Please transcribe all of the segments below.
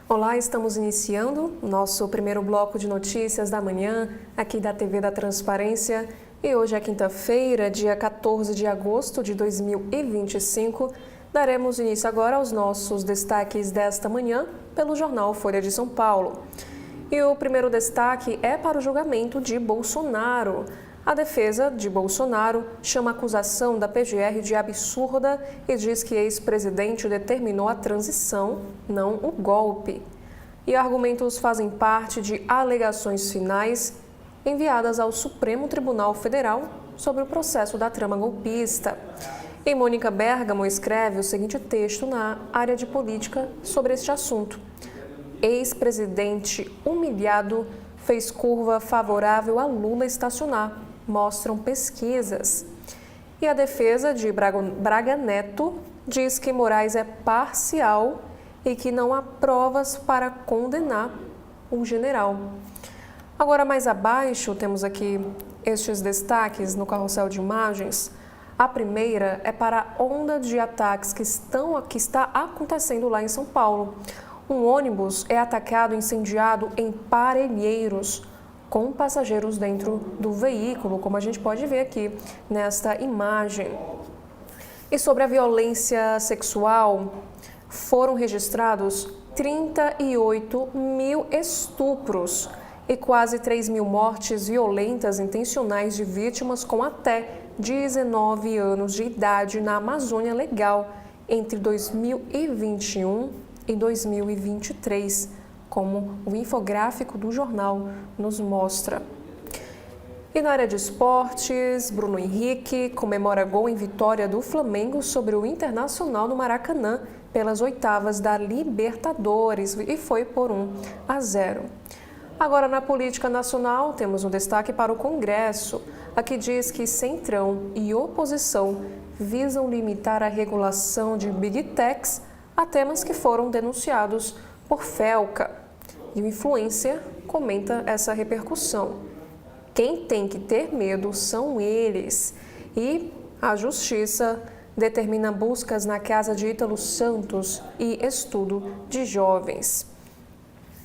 Olá, estamos iniciando o nosso primeiro bloco de notícias da manhã aqui da TV da Transparência e hoje é quinta-feira, dia 14 de agosto de 2025. Daremos início agora aos nossos destaques desta manhã pelo jornal Folha de São Paulo. E o primeiro destaque é para o julgamento de Bolsonaro. A defesa de Bolsonaro chama a acusação da PGR de absurda e diz que ex-presidente determinou a transição, não o golpe. E argumentos fazem parte de alegações finais enviadas ao Supremo Tribunal Federal sobre o processo da trama golpista. E Mônica Bergamo escreve o seguinte texto na área de política sobre este assunto. Ex-presidente humilhado fez curva favorável a Lula estacionar, mostram pesquisas. E a defesa de Braga Neto diz que Moraes é parcial e que não há provas para condenar o general. Agora, mais abaixo, temos aqui estes destaques no carrossel de imagens. A primeira é para a onda de ataques que está acontecendo lá em São Paulo. Um ônibus é atacado e incendiado em Parelheiros, com passageiros dentro do veículo, como a gente pode ver aqui nesta imagem. E sobre a violência sexual, foram registrados 38 mil estupros e quase 3 mil mortes violentas intencionais de vítimas com até 19 anos de idade na Amazônia Legal entre 2021 e 2023, como o infográfico do jornal nos mostra. E na área de esportes, Bruno Henrique comemora gol em vitória do Flamengo sobre o Internacional no Maracanã pelas oitavas da Libertadores e foi por 1-0. Agora, na política nacional, temos um destaque para o Congresso. Aqui diz que Centrão e oposição visam limitar a regulação de Big Techs a temas que foram denunciados por Felca. E o Influencer comenta essa repercussão. Quem tem que ter medo são eles. E a Justiça determina buscas na casa de Ítalo Santos e estudo de jovens.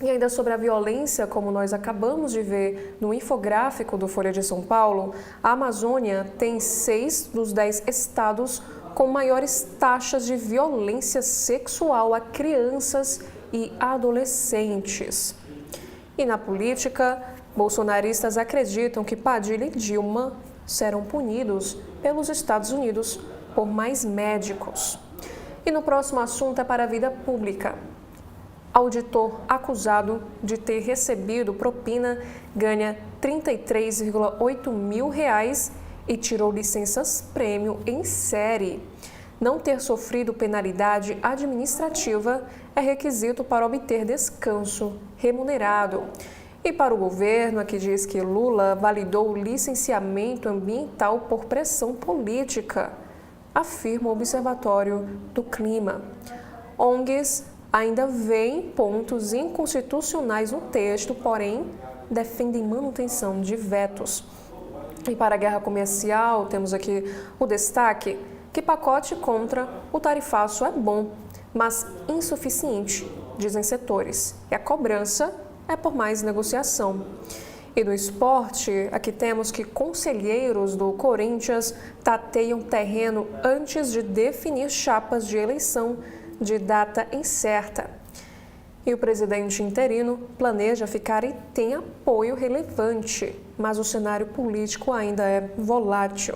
E ainda sobre a violência, como nós acabamos de ver no infográfico do Folha de São Paulo, a Amazônia tem 6 dos 10 estados com maiores taxas de violência sexual a crianças e adolescentes. E na política, bolsonaristas acreditam que Padilha e Dilma serão punidos pelos Estados Unidos por mais médicos. E no próximo assunto é para a vida pública. Auditor acusado de ter recebido propina ganha R$ 33,8 mil e tirou licenças-prêmio em série. Não ter sofrido penalidade administrativa é requisito para obter descanso remunerado. E para o governo, aqui diz que Lula validou o licenciamento ambiental por pressão política, afirma o Observatório do Clima. ONGs ainda veem pontos inconstitucionais no texto, porém defendem manutenção de vetos. E para a guerra comercial, temos aqui o destaque que pacote contra o tarifaço é bom, mas insuficiente, dizem setores, e a cobrança é por mais negociação. E no esporte, aqui temos que conselheiros do Corinthians tateiam terreno antes de definir chapas de eleição de data incerta. E o presidente interino planeja ficar e tem apoio relevante, mas o cenário político ainda é volátil.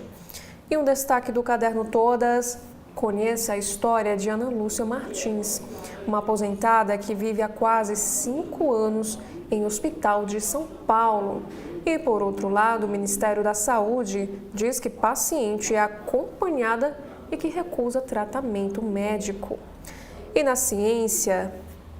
E um destaque do Caderno Todas, conheça a história de Ana Lúcia Martins, uma aposentada que vive há quase 5 anos em hospital de São Paulo. E, por outro lado, o Ministério da Saúde diz que paciente é acompanhada e que recusa tratamento médico. E na ciência,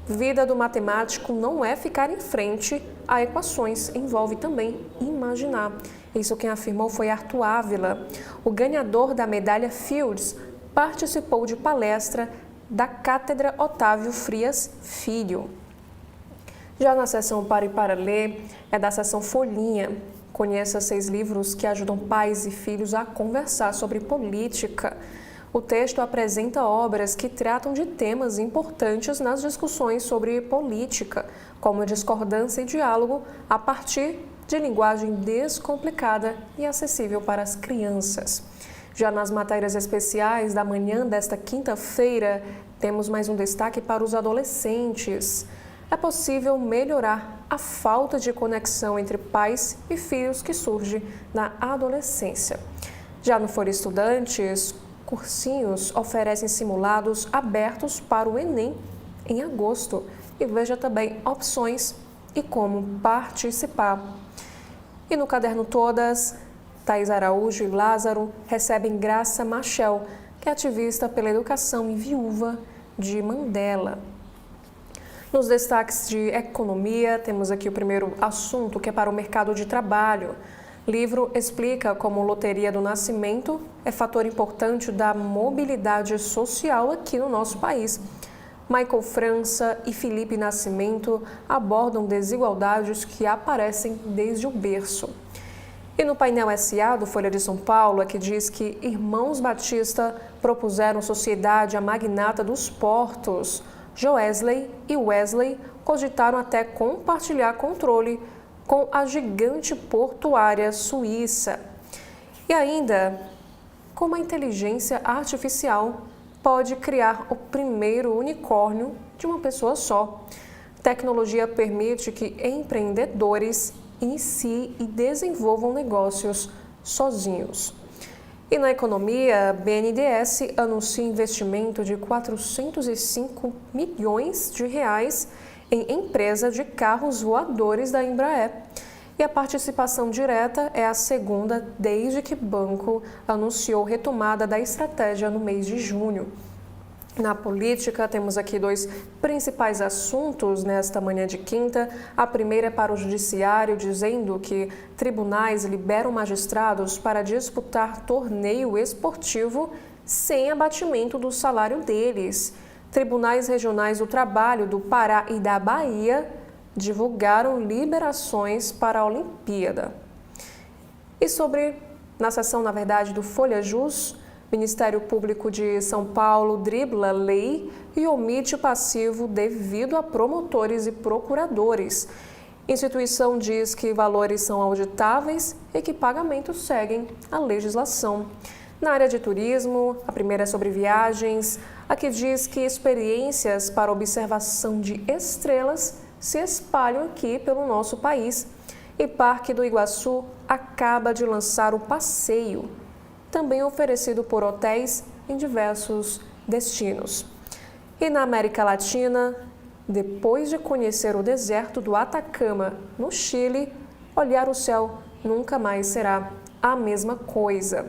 vida do matemático não é ficar em frente a equações, envolve também imaginar. Isso quem afirmou foi Arthur Ávila. O ganhador da medalha Fields participou de palestra da Cátedra Otávio Frias Filho. Já na seção Pare para Ler, é da seção Folhinha. Conheça 6 livros que ajudam pais e filhos a conversar sobre política. O texto apresenta obras que tratam de temas importantes nas discussões sobre política, como discordância e diálogo, a partir de linguagem descomplicada e acessível para as crianças. Já nas matérias especiais da manhã desta quinta-feira, temos mais um destaque para os adolescentes. É possível melhorar a falta de conexão entre pais e filhos que surge na adolescência. Já no For Estudantes, cursinhos oferecem simulados abertos para o Enem em agosto. E veja também opções e como participar. E no Caderno Todas, Thaís Araújo e Lázaro recebem Graça Machel, que é ativista pela educação e viúva de Mandela. Nos destaques de economia, temos aqui o primeiro assunto, que é para o mercado de trabalho. Livro explica como loteria do nascimento é fator importante da mobilidade social aqui no nosso país. Michael França e Felipe Nascimento abordam desigualdades que aparecem desde o berço. E no painel SA do Folha de São Paulo, que diz que irmãos Batista propuseram sociedade à magnata dos portos. Joesley e Wesley cogitaram até compartilhar controle com a gigante portuária suíça. E ainda, como a inteligência artificial pode criar o primeiro unicórnio de uma pessoa só. Tecnologia permite que empreendedores iniciem e desenvolvam negócios sozinhos. E na economia, a BNDES anuncia investimento de 405 milhões de reais em empresa de carros voadores da Embraer. E a participação direta é a segunda desde que o banco anunciou retomada da estratégia no mês de junho. Na política, temos aqui 2 principais assuntos nesta manhã de quinta. A primeira é para o judiciário, dizendo que tribunais liberam magistrados para disputar torneio esportivo sem abatimento do salário deles. Tribunais regionais do trabalho do Pará e da Bahia divulgaram liberações para a Olimpíada. E na seção, do Folha Jus, Ministério Público de São Paulo dribla lei e omite passivo devido a promotores e procuradores. Instituição diz que valores são auditáveis e que pagamentos seguem a legislação. Na área de turismo, a primeira é sobre viagens, a que diz que experiências para observação de estrelas se espalham aqui pelo nosso país. E Parque do Iguaçu acaba de lançar o passeio, também oferecido por hotéis em diversos destinos. E na América Latina, depois de conhecer o deserto do Atacama, no Chile, olhar o céu nunca mais será a mesma coisa.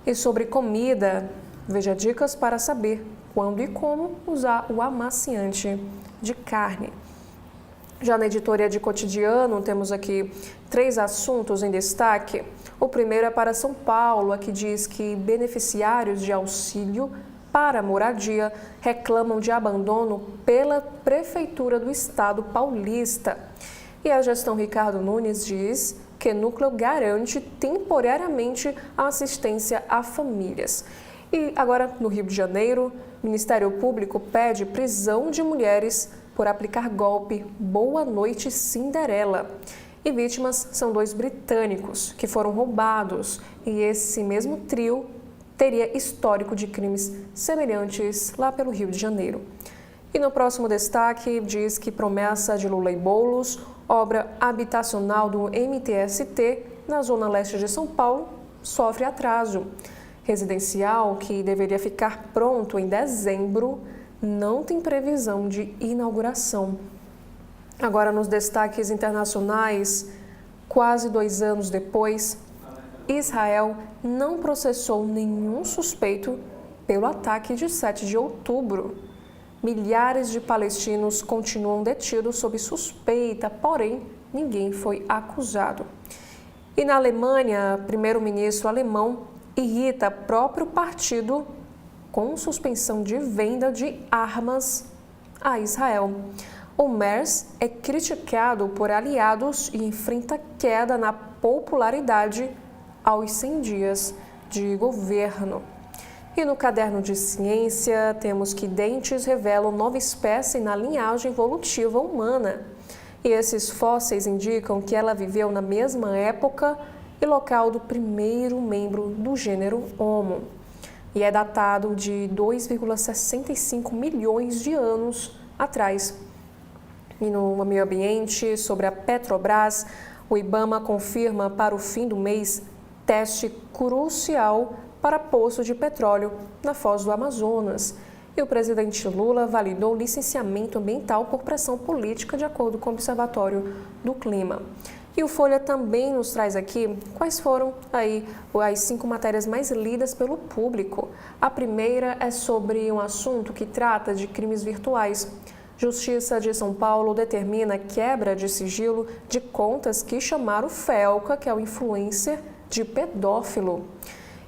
E sobre comida, veja dicas para saber quando e como usar o amaciante de carne. Já na editoria de cotidiano, temos aqui 3 assuntos em destaque. O primeiro é para São Paulo, que diz que beneficiários de auxílio para moradia reclamam de abandono pela Prefeitura do Estado paulista. E a gestão Ricardo Nunes diz que núcleo garante temporariamente a assistência a famílias. E agora, no Rio de Janeiro, o Ministério Público pede prisão de mulheres por aplicar golpe Boa Noite Cinderela. E vítimas são 2 britânicos que foram roubados, e esse mesmo trio teria histórico de crimes semelhantes lá pelo Rio de Janeiro. E no próximo destaque diz que promessa de Lula e Boulos, obra habitacional do MTST na zona leste de São Paulo, sofre atraso. Residencial, que deveria ficar pronto em dezembro, não tem previsão de inauguração. Agora, nos destaques internacionais, quase 2 anos depois, Israel não processou nenhum suspeito pelo ataque de 7 de outubro. Milhares de palestinos continuam detidos sob suspeita, porém, ninguém foi acusado. E na Alemanha, o primeiro-ministro alemão irrita próprio partido com suspensão de venda de armas a Israel. O Merz é criticado por aliados e enfrenta queda na popularidade aos 100 dias de governo. E no caderno de ciência, temos que dentes revelam nova espécie na linhagem evolutiva humana. E esses fósseis indicam que ela viveu na mesma época e local do primeiro membro do gênero Homo. E é datado de 2,65 milhões de anos atrás. E no meio ambiente, sobre a Petrobras, o IBAMA confirma para o fim do mês teste crucial para poço de petróleo na Foz do Amazonas. E o presidente Lula validou o licenciamento ambiental por pressão política, de acordo com o Observatório do Clima. E o Folha também nos traz aqui quais foram aí as 5 matérias mais lidas pelo público. A primeira é sobre um assunto que trata de crimes virtuais. Justiça de São Paulo determina quebra de sigilo de contas que chamaram Felca, que é o influencer, de pedófilo.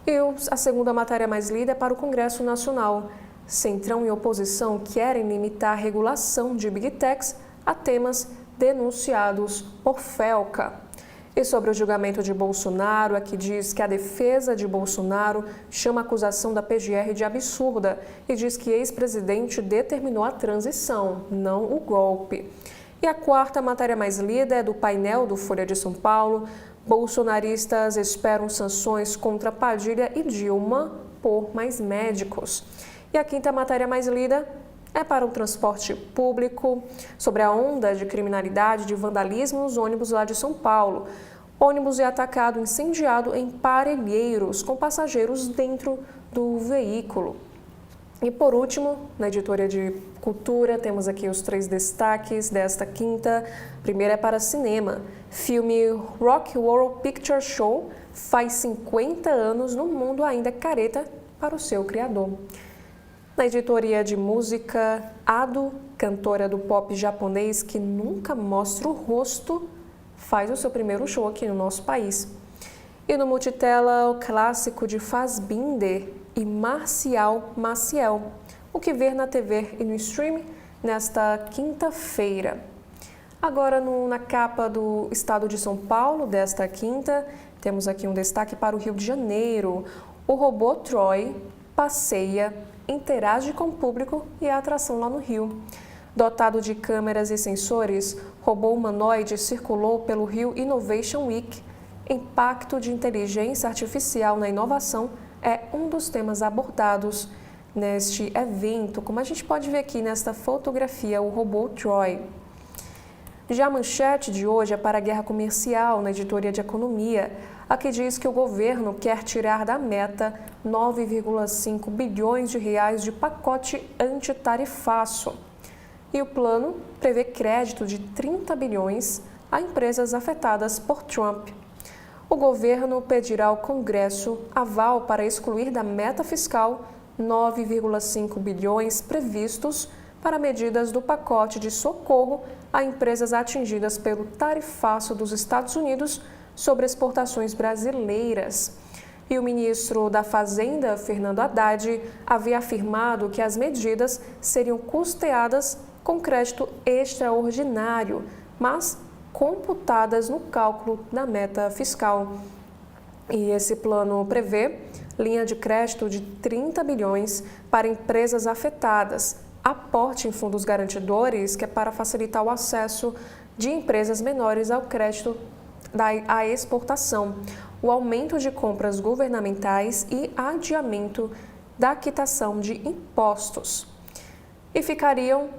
E a segunda matéria mais lida é para o Congresso Nacional. Centrão e oposição querem limitar a regulação de Big Techs a temas denunciados por Felca. E sobre o julgamento de Bolsonaro, aqui diz que a defesa de Bolsonaro chama a acusação da PGR de absurda e diz que ex-presidente determinou a transição, não o golpe. E a quarta matéria mais lida é do painel do Folha de São Paulo. Bolsonaristas esperam sanções contra Padilha e Dilma por mais médicos. E a quinta matéria mais lida é para o transporte público, sobre a onda de criminalidade de vandalismo nos ônibus lá de São Paulo. Ônibus é atacado, incendiado em Parelheiros, com passageiros dentro do veículo. E por último, na editoria de cultura, temos aqui os 3 destaques desta quinta. Primeiro é para cinema. Filme Rock Horror Picture Show faz 50 anos no mundo ainda careta para o seu criador. Na editoria de música, Ado, cantora do pop japonês que nunca mostra o rosto, faz o seu primeiro show aqui no nosso país. E no Multitela, o clássico de Fassbinder e Marcial Maciel, o que ver na TV e no stream nesta quinta-feira. Agora, na capa do Estado de São Paulo desta quinta, temos aqui um destaque para o Rio de Janeiro. O robô Troy passeia, interage com o público e é atração lá no Rio. Dotado de câmeras e sensores, robô humanoide circulou pelo Rio Innovation Week. Impacto de inteligência artificial na inovação é um dos temas abordados neste evento, como a gente pode ver aqui nesta fotografia, o robô Troy. Já a manchete de hoje é para a guerra comercial, na editoria de economia. Aqui diz que o governo quer tirar da meta 9,5 bilhões de reais de pacote antitarifaço. E o plano prevê crédito de 30 bilhões a empresas afetadas por Trump. O governo pedirá ao Congresso aval para excluir da meta fiscal 9,5 bilhões previstos para medidas do pacote de socorro a empresas atingidas pelo tarifaço dos Estados Unidos sobre exportações brasileiras. E o ministro da Fazenda, Fernando Haddad, havia afirmado que as medidas seriam custeadas com crédito extraordinário, mas computadas no cálculo da meta fiscal. E esse plano prevê linha de crédito de 30 bilhões para empresas afetadas, aporte em fundos garantidores, que é para facilitar o acesso de empresas menores ao crédito à exportação, o aumento de compras governamentais e adiamento da quitação de impostos. E ficariam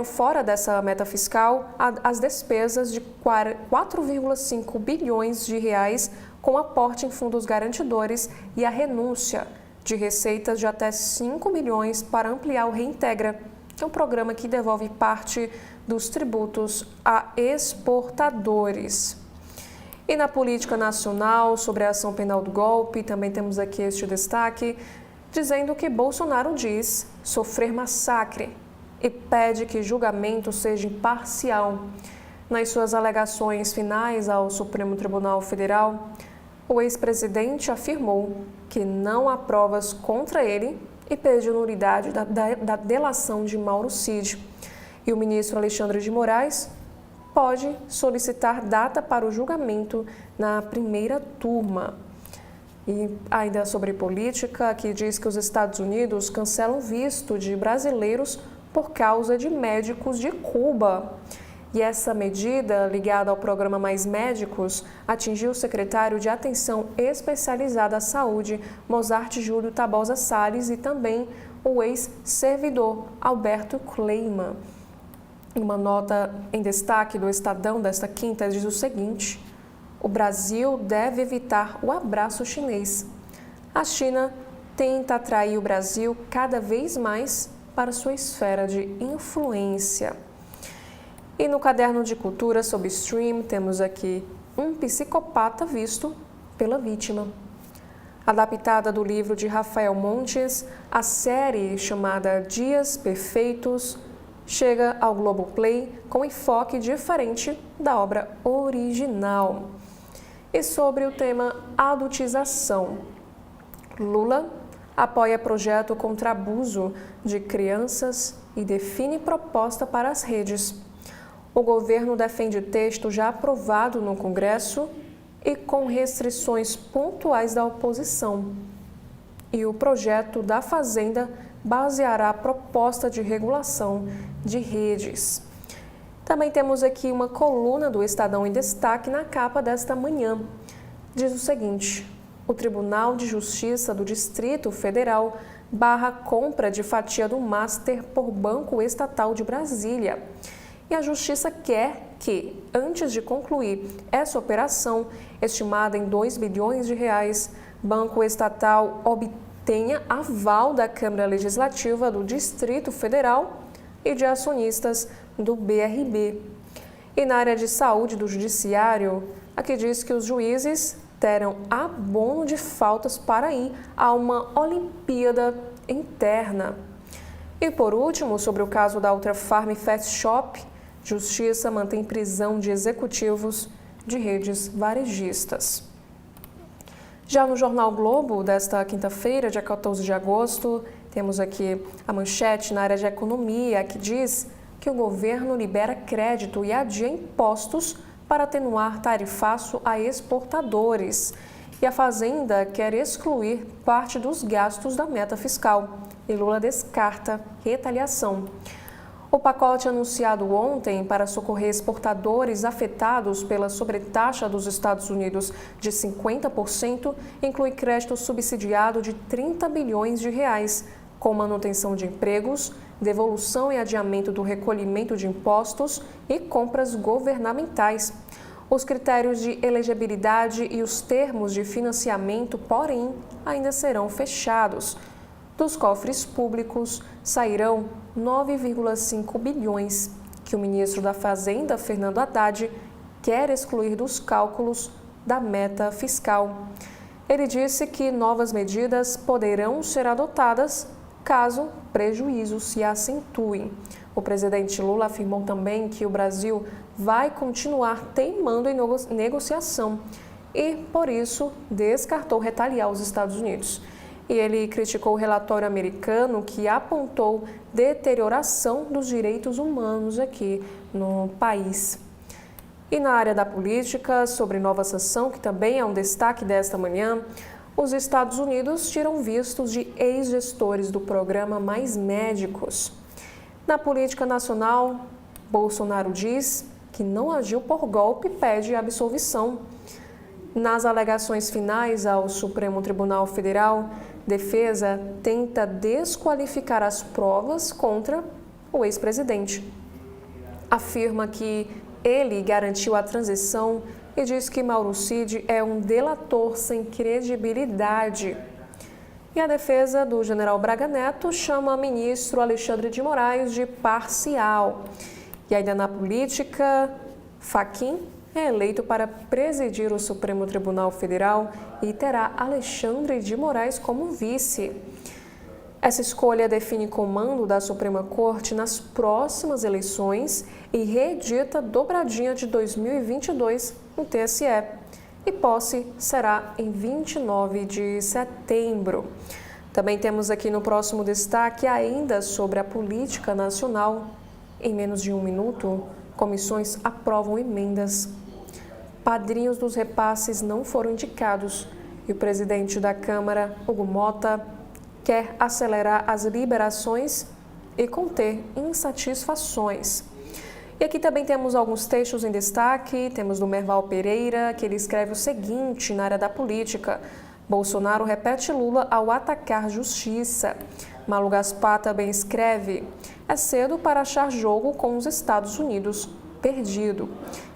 fora dessa meta fiscal as despesas de 4,5 bilhões de reais com aporte em fundos garantidores e a renúncia de receitas de até 5 bilhões para ampliar o Reintegra, que é um programa que devolve parte dos tributos a exportadores. E na política nacional, sobre a ação penal do golpe, também temos aqui este destaque, dizendo que Bolsonaro diz sofrer massacre e pede que julgamento seja imparcial. Nas suas alegações finais ao Supremo Tribunal Federal, o ex-presidente afirmou que não há provas contra ele e pediu nulidade da delação de Mauro Cid. E o ministro Alexandre de Moraes pode solicitar data para o julgamento na primeira turma. E ainda sobre política, que diz que os Estados Unidos cancelam visto de brasileiros por causa de médicos de Cuba. E essa medida, ligada ao programa Mais Médicos, atingiu o secretário de Atenção Especializada à Saúde, Mozart Júlio Tabosa Salles, e também o ex-servidor Alberto Kleiman. Uma nota em destaque do Estadão desta quinta diz o seguinte: o Brasil deve evitar o abraço chinês. A China tenta atrair o Brasil cada vez mais para sua esfera de influência. E no caderno de cultura sobre stream, temos aqui um psicopata visto pela vítima. Adaptada do livro de Rafael Montes, a série chamada Dias Perfeitos chega ao Globoplay com enfoque diferente da obra original. E sobre o tema adultização, Lula apoia projeto contra abuso de crianças e define proposta para as redes. O governo defende texto já aprovado no Congresso e com restrições pontuais da oposição. E o projeto da Fazenda baseará a proposta de regulação de redes. Também temos aqui uma coluna do Estadão em destaque na capa desta manhã. Diz o seguinte: o Tribunal de Justiça do Distrito Federal barra compra de fatia do Master por Banco Estatal de Brasília. E a Justiça quer que, antes de concluir essa operação, estimada em 2 bilhões de reais, Banco Estatal obtenha aval da Câmara Legislativa do Distrito Federal e de acionistas do BRB. E na área de saúde do Judiciário, aqui diz que os juízes terão abono de faltas para ir a uma Olimpíada interna. E por último, sobre o caso da Ultrafarm Fast Shop, Justiça mantém prisão de executivos de redes varejistas. Já no Jornal Globo, desta quinta-feira, dia 14 de agosto, temos aqui a manchete na área de economia, que diz que o governo libera crédito e adia impostos para atenuar tarifaço a exportadores. E a Fazenda quer excluir parte dos gastos da meta fiscal. E Lula descarta retaliação. O pacote anunciado ontem para socorrer exportadores afetados pela sobretaxa dos Estados Unidos de 50% inclui crédito subsidiado de 30 bilhões de reais, com manutenção de empregos, devolução e adiamento do recolhimento de impostos e compras governamentais. Os critérios de elegibilidade e os termos de financiamento, porém, ainda serão fechados. Dos cofres públicos sairão 9,5 bilhões, que o ministro da Fazenda, Fernando Haddad, quer excluir dos cálculos da meta fiscal. Ele disse que novas medidas poderão ser adotadas caso prejuízos se acentuem. O presidente Lula afirmou também que o Brasil vai continuar teimando em negociação e, por isso, descartou retaliar os Estados Unidos. E ele criticou o relatório americano que apontou deterioração dos direitos humanos aqui no país. E na área da política, sobre nova sanção, que também é um destaque desta manhã, os Estados Unidos tiram vistos de ex-gestores do programa Mais Médicos. Na política nacional, Bolsonaro diz que não agiu por golpe e pede absolvição. Nas alegações finais ao Supremo Tribunal Federal, defesa tenta desqualificar as provas contra o ex-presidente. Afirma que ele garantiu a transição e diz que Mauro Cid é um delator sem credibilidade. E a defesa do general Braga Neto chama o ministro Alexandre de Moraes de parcial. E ainda na política, Fachin é eleito para presidir o Supremo Tribunal Federal e terá Alexandre de Moraes como vice. Essa escolha define comando da Suprema Corte nas próximas eleições e reedita dobradinha de 2022 no TSE. E posse será em 29 de setembro. Também temos aqui no próximo destaque ainda sobre a política nacional. Em menos de 1 minuto, comissões aprovam emendas. Padrinhos dos repasses não foram indicados e o presidente da Câmara, Hugo Mota, quer acelerar as liberações e conter insatisfações. E aqui também temos alguns textos em destaque. Temos do Merval Pereira, que ele escreve o seguinte na área da política: Bolsonaro repete Lula ao atacar justiça. Malu Gaspar também escreve: é cedo para achar jogo com os Estados Unidos, perdido.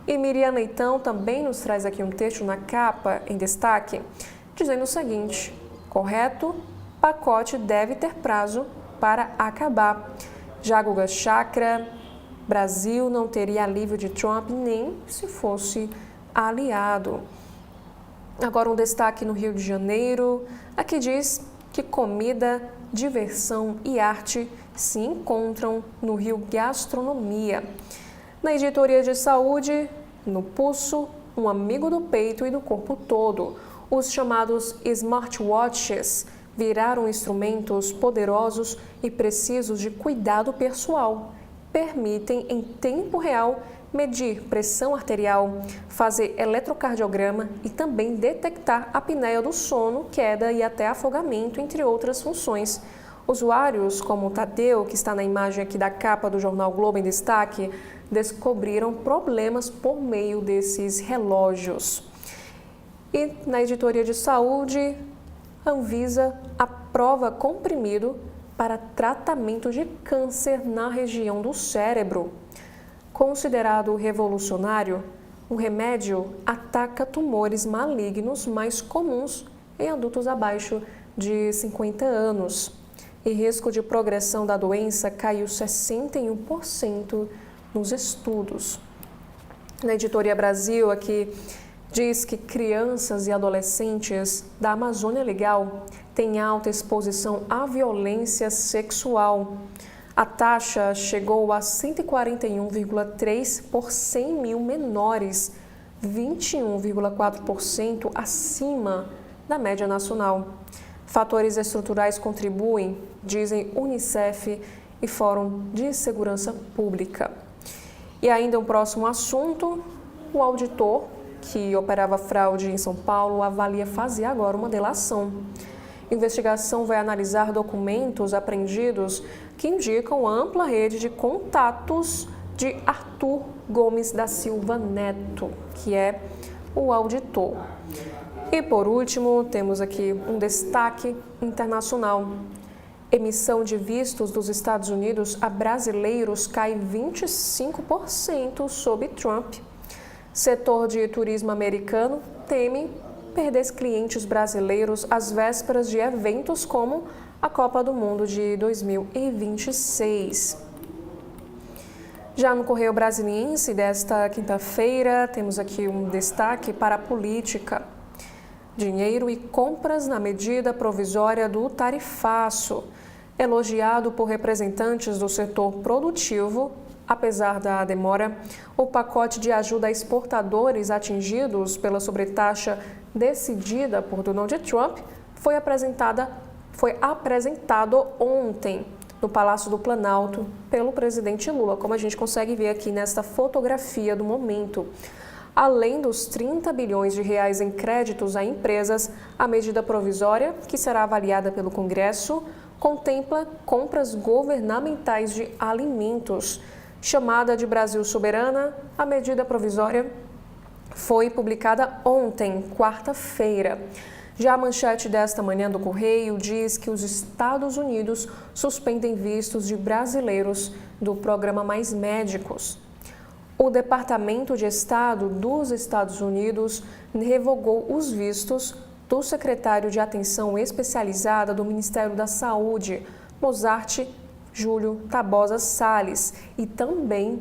E Miriam Leitão também nos traz aqui um texto na capa em destaque, dizendo o seguinte: correto, pacote deve ter prazo para acabar. Já Guga Chakra: Brasil não teria alívio de Trump nem se fosse aliado. Agora um destaque no Rio de Janeiro, aqui diz que comida, diversão e arte se encontram no Rio Gastronomia. Na editoria de saúde, no pulso, um amigo do peito e do corpo todo. Os chamados smartwatches viraram instrumentos poderosos e precisos de cuidado pessoal. Permitem, em tempo real, medir pressão arterial, fazer eletrocardiograma e também detectar apneia do sono, queda e até afogamento, entre outras funções. Usuários como o Tadeu, que está na imagem aqui da capa do jornal Globo em destaque, descobriram problemas por meio desses relógios. E na editoria de saúde, Anvisa aprova comprimido para tratamento de câncer na região do cérebro. Considerado revolucionário, o remédio ataca tumores malignos mais comuns em adultos abaixo de 50 anos. E risco de progressão da doença caiu 61% nos estudos. Na Editoria Brasil, aqui diz que crianças e adolescentes da Amazônia Legal têm alta exposição à violência sexual. A taxa chegou a 141,3 por 100 mil menores, 21,4% acima da média nacional. Fatores estruturais contribuem, dizem Unicef e Fórum de Segurança Pública. E ainda um próximo assunto, o auditor que operava fraude em São Paulo avalia fazer agora uma delação. A investigação vai analisar documentos apreendidos que indicam ampla rede de contatos de Arthur Gomes da Silva Neto, que é o auditor. E por último, temos aqui um destaque internacional. Emissão de vistos dos Estados Unidos a brasileiros cai 25% sob Trump. Setor de turismo americano teme perder clientes brasileiros às vésperas de eventos como a Copa do Mundo de 2026. Já no Correio Brasiliense desta quinta-feira, temos aqui um destaque para a política. Dinheiro e compras na medida provisória do tarifaço. Elogiado por representantes do setor produtivo, apesar da demora, o pacote de ajuda a exportadores atingidos pela sobretaxa decidida por Donald Trump foi apresentado ontem no Palácio do Planalto pelo presidente Lula, como a gente consegue ver aqui nesta fotografia do momento. Além dos 30 bilhões de reais em créditos a empresas, a medida provisória, que será avaliada pelo Congresso, contempla compras governamentais de alimentos. Chamada de Brasil Soberana, a medida provisória foi publicada ontem, quarta-feira. Já a manchete desta manhã do Correio diz que os Estados Unidos suspendem vistos de brasileiros do programa Mais Médicos. O Departamento de Estado dos Estados Unidos revogou os vistos do secretário de Atenção Especializada do Ministério da Saúde, Mozart Júlio Tabosa Salles, e também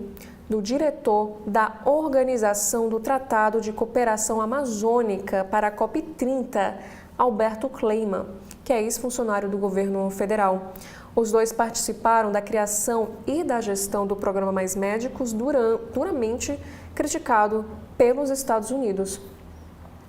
do diretor da Organização do Tratado de Cooperação Amazônica para a COP30, Alberto Kleiman, que é ex-funcionário do governo federal. Os dois participaram da criação e da gestão do programa Mais Médicos, duramente criticado pelos Estados Unidos.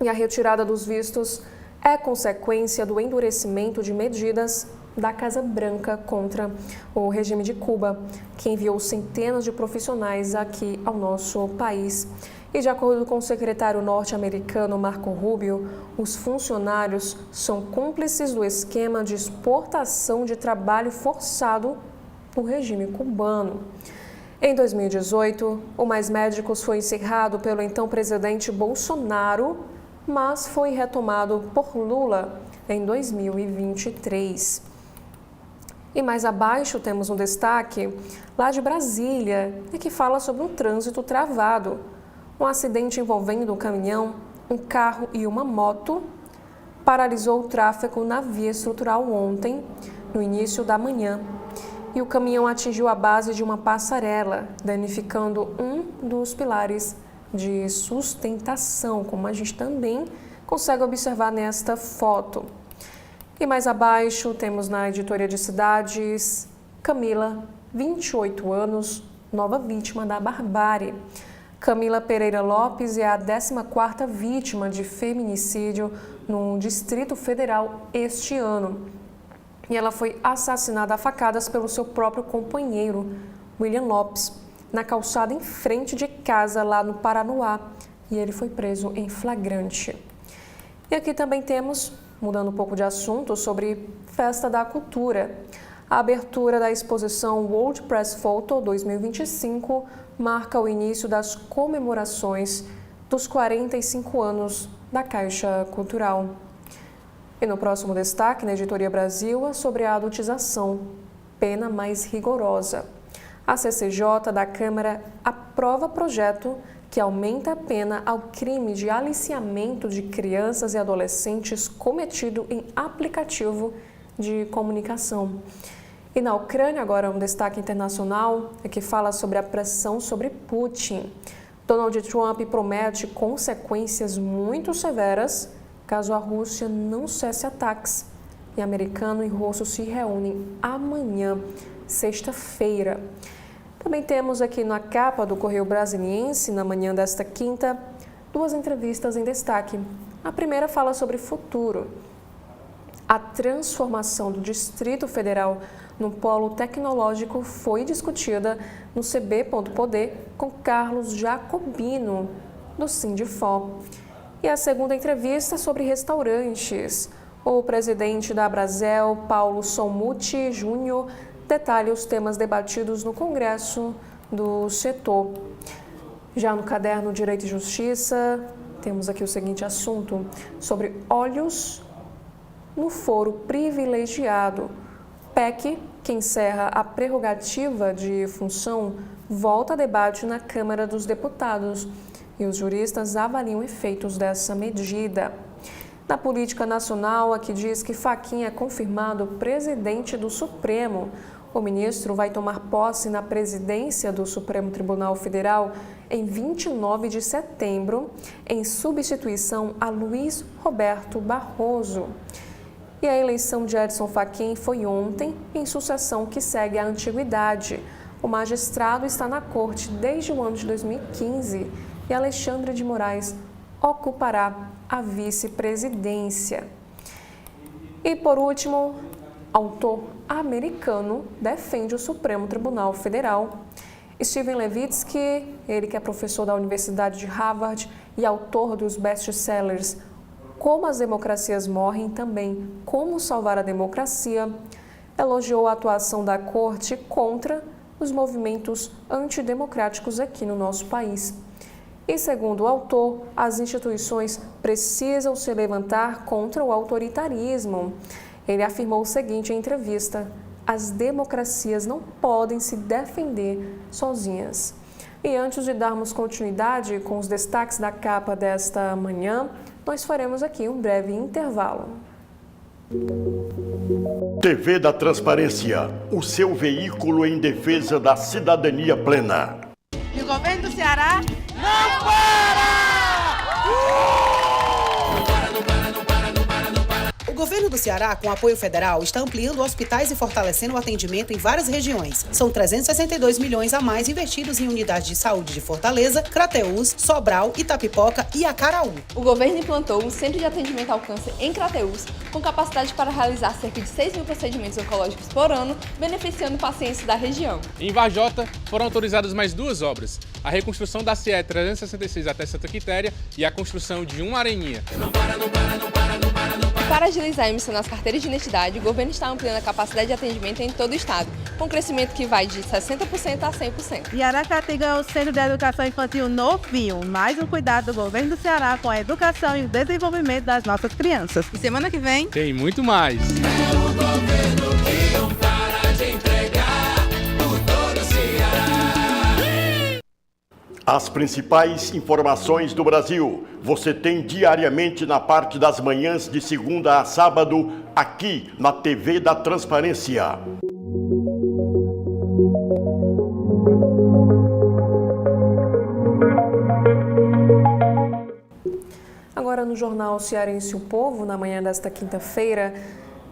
E a retirada dos vistos é consequência do endurecimento de medidas da Casa Branca contra o regime de Cuba, que enviou centenas de profissionais aqui ao nosso país. E de acordo com o secretário norte-americano Marco Rubio, os funcionários são cúmplices do esquema de exportação de trabalho forçado do regime cubano. Em 2018, o Mais Médicos foi encerrado pelo então presidente Bolsonaro, mas foi retomado por Lula em 2023. E mais abaixo temos um destaque lá de Brasília, que fala sobre um trânsito travado. Um acidente envolvendo um caminhão, um carro e uma moto paralisou o tráfego na via estrutural ontem, no início da manhã. E o caminhão atingiu a base de uma passarela, danificando um dos pilares de sustentação, como a gente também consegue observar nesta foto. E mais abaixo temos na editoria de cidades, Camila, 28 anos, nova vítima da barbárie. Camila Pereira Lopes é a 14ª vítima de feminicídio no Distrito Federal este ano. E ela foi assassinada a facadas pelo seu próprio companheiro, William Lopes, na calçada em frente de casa lá no Paranoá. E ele foi preso em flagrante. E aqui também temos, mudando um pouco de assunto, sobre Festa da Cultura. A abertura da exposição World Press Photo 2025 marca o início das comemorações dos 45 anos da Caixa Cultural. E no próximo destaque, na Editoria Brasil, é sobre a adultização, pena mais rigorosa. A CCJ da Câmara aprova projeto que aumenta a pena ao crime de aliciamento de crianças e adolescentes cometido em aplicativo de comunicação. E na Ucrânia, agora um destaque internacional, que fala sobre a pressão sobre Putin. Donald Trump promete consequências muito severas caso a Rússia não cesse ataques. E americano e russo se reúnem amanhã, sexta-feira. Também temos aqui na capa do Correio Brasiliense, na manhã desta quinta, duas entrevistas em destaque. A primeira fala sobre futuro. A transformação do Distrito Federal no polo tecnológico foi discutida no CB.poder com Carlos Jacobino, do Sindifó. E a segunda entrevista sobre restaurantes. O presidente da Abrazel, Paulo Solmuti Júnior, detalha os temas debatidos no Congresso do setor. Já no caderno Direito e Justiça, temos aqui o seguinte assunto, sobre olhos no foro privilegiado. PEC, que encerra a prerrogativa de função, volta a debate na Câmara dos Deputados e os juristas avaliam efeitos dessa medida. Na política nacional, aqui diz que Fachin é confirmado presidente do Supremo. O ministro vai tomar posse na presidência do Supremo Tribunal Federal em 29 de setembro, em substituição a Luiz Roberto Barroso. E a eleição de Edson Fachin foi ontem, em sucessão que segue a antiguidade. O magistrado está na corte desde o ano de 2015 e Alexandre de Moraes ocupará a vice-presidência. E, por último, autor americano defende o Supremo Tribunal Federal. Steven Levitsky, ele que é professor da Universidade de Harvard e autor dos best-sellers Como as Democracias Morrem, também Como Salvar a Democracia, elogiou a atuação da Corte contra os movimentos antidemocráticos aqui no nosso país. E, segundo o autor, as instituições precisam se levantar contra o autoritarismo. Ele afirmou o seguinte em entrevista: as democracias não podem se defender sozinhas. E antes de darmos continuidade com os destaques da capa desta manhã, nós faremos aqui um breve intervalo. TV da Transparência, o seu veículo em defesa da cidadania plena. E o governo do Ceará não para! O governo do Ceará, com apoio federal, está ampliando hospitais e fortalecendo o atendimento em várias regiões. São 362 milhões a mais investidos em unidades de saúde de Fortaleza, Crateús, Sobral, Itapipoca e Acaraú. O governo implantou um centro de atendimento ao câncer em Crateús, com capacidade para realizar cerca de 6 mil procedimentos oncológicos por ano, beneficiando pacientes da região. Em Varjota, foram autorizadas mais 2 obras: a reconstrução da CE 366 até Santa Quitéria e a construção de uma areninha. Para agilizar a emissão das carteiras de identidade, o governo está ampliando a capacidade de atendimento em todo o estado, com crescimento que vai de 60% a 100%. E Aracati ganhou o Centro de Educação Infantil novinho, mais um cuidado do governo do Ceará com a educação e o desenvolvimento das nossas crianças. E semana que vem Tem muito mais. É o governo que não para de entregar por todo o Ceará. As principais informações do Brasil você tem diariamente na parte das manhãs de segunda a sábado, aqui na TV da Transparência. Agora no Jornal Cearense O Povo, na manhã desta quinta-feira,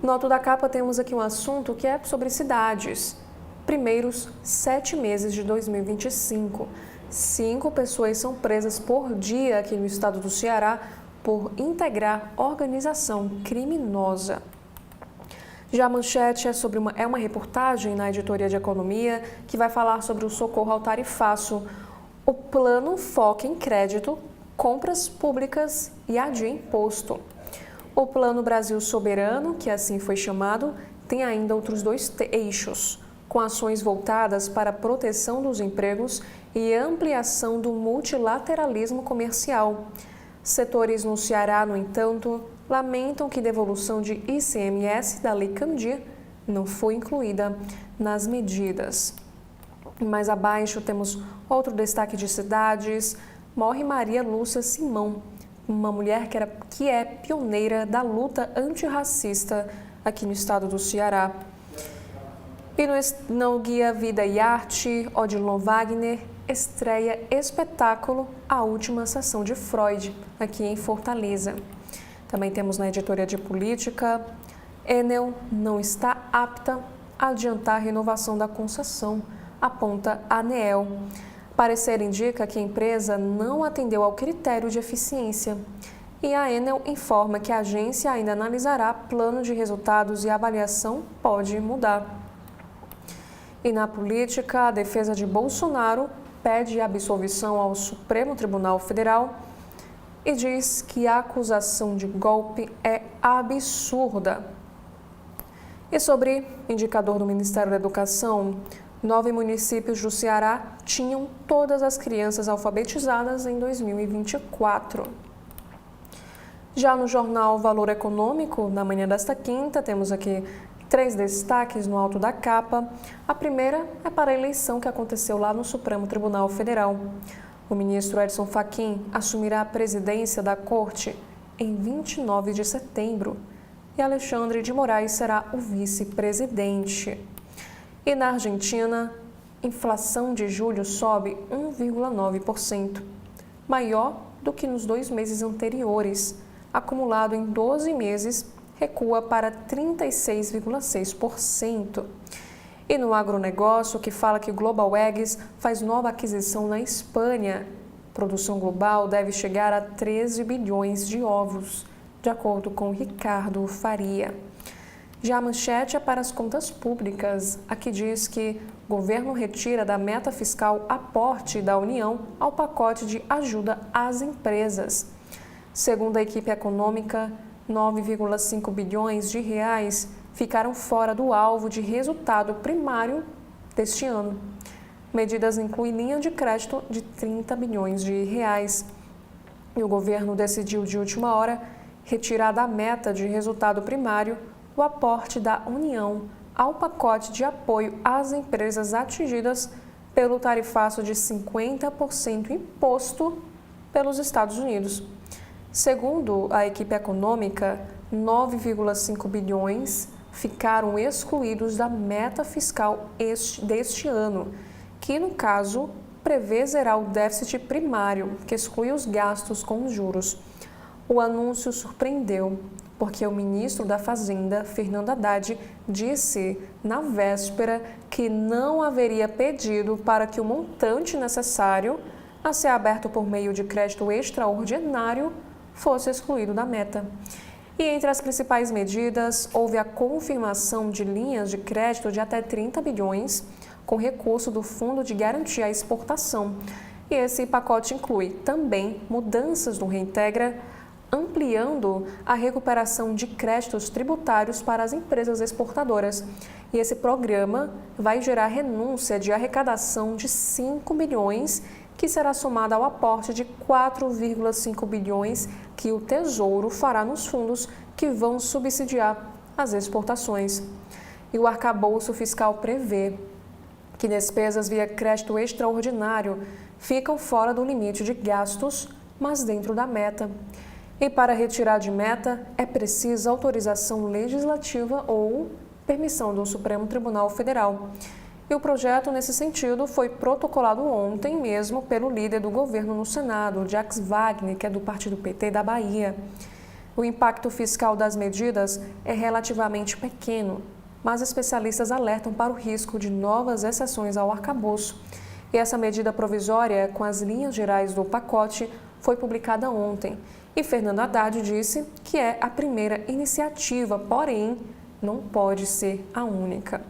no alto da capa temos aqui um assunto que é sobre cidades. Primeiros 7 meses de 2025. 5 pessoas são presas por dia aqui no estado do Ceará por integrar organização criminosa. Já a manchete é uma reportagem na editoria de economia que vai falar sobre o socorro ao tarifaço. O plano foca em crédito, compras públicas e adia imposto. O Plano Brasil Soberano, que assim foi chamado, tem ainda outros 2 eixos, com ações voltadas para a proteção dos empregos e ampliação do multilateralismo comercial. Setores no Ceará, no entanto, lamentam que devolução de ICMS da Lei Candir não foi incluída nas medidas. Mais abaixo temos outro destaque de cidades. Morre Maria Lúcia Simão, uma mulher que é pioneira da luta antirracista aqui no estado do Ceará. E no Guia Vida e Arte, Odilon Wagner estreia espetáculo A Última Sessão de Freud, aqui em Fortaleza. Também temos na editoria de política, Enel não está apta a adiantar a renovação da concessão, aponta a ANEEL. Parecer indica que a empresa não atendeu ao critério de eficiência. E a Enel informa que a agência ainda analisará plano de resultados e a avaliação pode mudar. E na política, a defesa de Bolsonaro pede absolvição ao Supremo Tribunal Federal e diz que a acusação de golpe é absurda. E sobre indicador do Ministério da Educação, 9 municípios do Ceará tinham todas as crianças alfabetizadas em 2024. Já no jornal Valor Econômico, na manhã desta quinta, temos aqui 3 destaques no alto da capa. A primeira é para a eleição que aconteceu lá no Supremo Tribunal Federal. O ministro Edson Fachin assumirá a presidência da Corte em 29 de setembro e Alexandre de Moraes será o vice-presidente. E na Argentina, inflação de julho sobe 1,9%, maior do que nos 2 meses anteriores. Acumulado em 12 meses, recua para 36,6%. E no agronegócio, que fala que Global Eggs faz nova aquisição na Espanha. Produção global deve chegar a 13 bilhões de ovos, de acordo com Ricardo Faria. Já a manchete é para as contas públicas. Aqui diz que o governo retira da meta fiscal aporte da União ao pacote de ajuda às empresas. Segundo a equipe econômica, 9,5 bilhões de reais ficaram fora do alvo de resultado primário deste ano. Medidas incluem linha de crédito de 30 bilhões de reais. E o governo decidiu de última hora retirar da meta de resultado primário o aporte da União ao pacote de apoio às empresas atingidas pelo tarifaço de 50% imposto pelos Estados Unidos. Segundo a equipe econômica, 9,5 bilhões ficaram excluídos da meta fiscal deste ano, que, no caso, prevê zerar o déficit primário, que exclui os gastos com juros. O anúncio surpreendeu, porque o ministro da Fazenda, Fernando Haddad, disse na véspera que não haveria pedido para que o montante necessário a ser aberto por meio de crédito extraordinário fosse excluído da meta. E entre as principais medidas, houve a confirmação de linhas de crédito de até 30 bilhões com recurso do Fundo de Garantia à Exportação. E esse pacote inclui também mudanças no Reintegra, ampliando a recuperação de créditos tributários para as empresas exportadoras. E esse programa vai gerar renúncia de arrecadação de 5 bilhões, que será somada ao aporte de 4,5 bilhões que o Tesouro fará nos fundos que vão subsidiar as exportações. E o arcabouço fiscal prevê que despesas via crédito extraordinário ficam fora do limite de gastos, mas dentro da meta. E para retirar de meta é precisa autorização legislativa ou permissão do Supremo Tribunal Federal. E o projeto, nesse sentido, foi protocolado ontem mesmo pelo líder do governo no Senado, Jacques Wagner, que é do Partido PT da Bahia. O impacto fiscal das medidas é relativamente pequeno, mas especialistas alertam para o risco de novas exceções ao arcabouço. E essa medida provisória, com as linhas gerais do pacote, foi publicada ontem. E Fernando Haddad disse que é a primeira iniciativa, porém, não pode ser a única.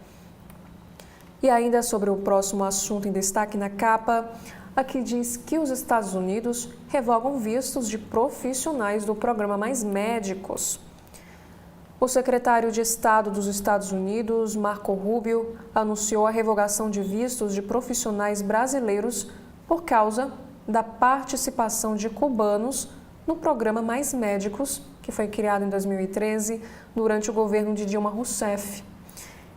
E ainda sobre o próximo assunto em destaque na capa, aqui diz que os Estados Unidos revogam vistos de profissionais do programa Mais Médicos. O secretário de Estado dos Estados Unidos, Marco Rubio, anunciou a revogação de vistos de profissionais brasileiros por causa da participação de cubanos no programa Mais Médicos, que foi criado em 2013 durante o governo de Dilma Rousseff.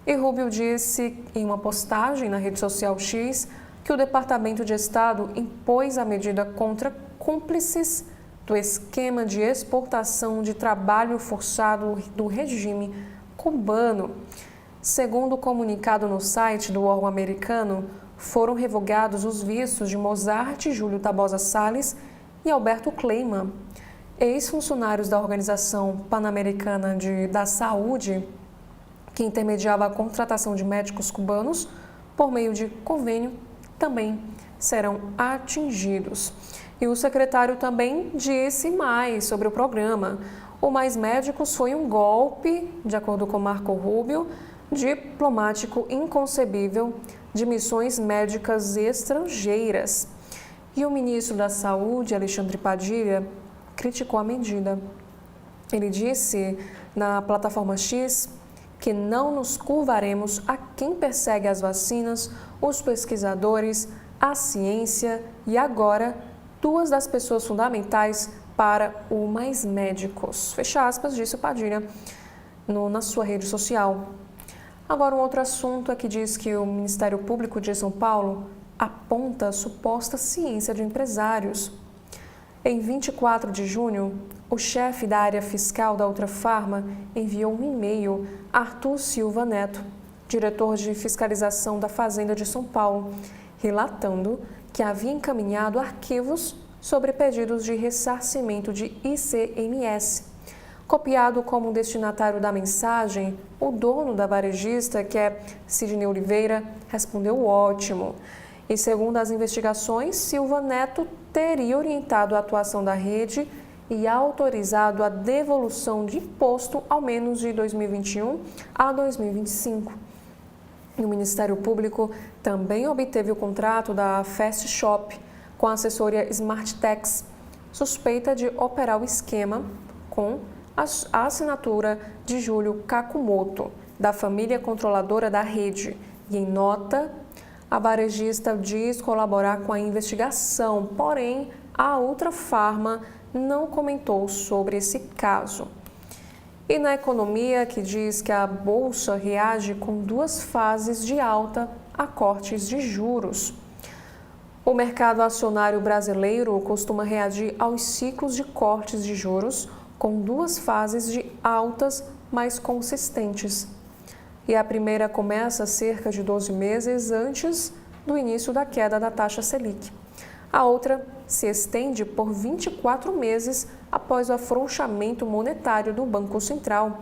E Rubio disse em uma postagem na rede social X que o Departamento de Estado impôs a medida contra cúmplices do esquema de exportação de trabalho forçado do regime cubano. Segundo o comunicado no site do órgão americano, foram revogados os vistos de Mozart Júlio Tabosa Salles e Alberto Kleiman, ex-funcionários da Organização Pan-Americana da Saúde, que intermediava a contratação de médicos cubanos por meio de convênio, também serão atingidos. E o secretário também disse mais sobre o programa. O Mais Médicos foi um golpe, de acordo com Marco Rubio, diplomático inconcebível de missões médicas estrangeiras. E o ministro da Saúde, Alexandre Padilha, criticou a medida. Ele disse na plataforma X que não nos curvaremos a quem persegue as vacinas, os pesquisadores, a ciência e agora duas das pessoas fundamentais para o Mais Médicos. Fecha aspas, disse o Padilha na sua rede social. Agora, um outro assunto é que diz que o Ministério Público de São Paulo aponta suposta ciência de empresários. Em 24 de junho, o chefe da área fiscal da Ultrafarma enviou um e-mail a Arthur Silva Neto, diretor de fiscalização da Fazenda de São Paulo, relatando que havia encaminhado arquivos sobre pedidos de ressarcimento de ICMS. Copiado como destinatário da mensagem, o dono da varejista, que é Sidney Oliveira, respondeu ótimo. E segundo as investigações, Silva Neto teria orientado a atuação da rede e autorizado a devolução de imposto ao menos de 2021 a 2025. O Ministério Público também obteve o contrato da Fast Shop com a assessoria Smarttex, suspeita de operar o esquema com a assinatura de Júlio Kakumoto, da família controladora da rede. E em nota, a varejista diz colaborar com a investigação, porém, a Ultrafarma não comentou sobre esse caso. E na economia, que diz que a Bolsa reage com duas fases de alta a cortes de juros. O mercado acionário brasileiro costuma reagir aos ciclos de cortes de juros com duas fases de altas mais consistentes. E a primeira começa cerca de 12 meses antes do início da queda da taxa Selic. A outra se estende por 24 meses após o afrouxamento monetário do Banco Central.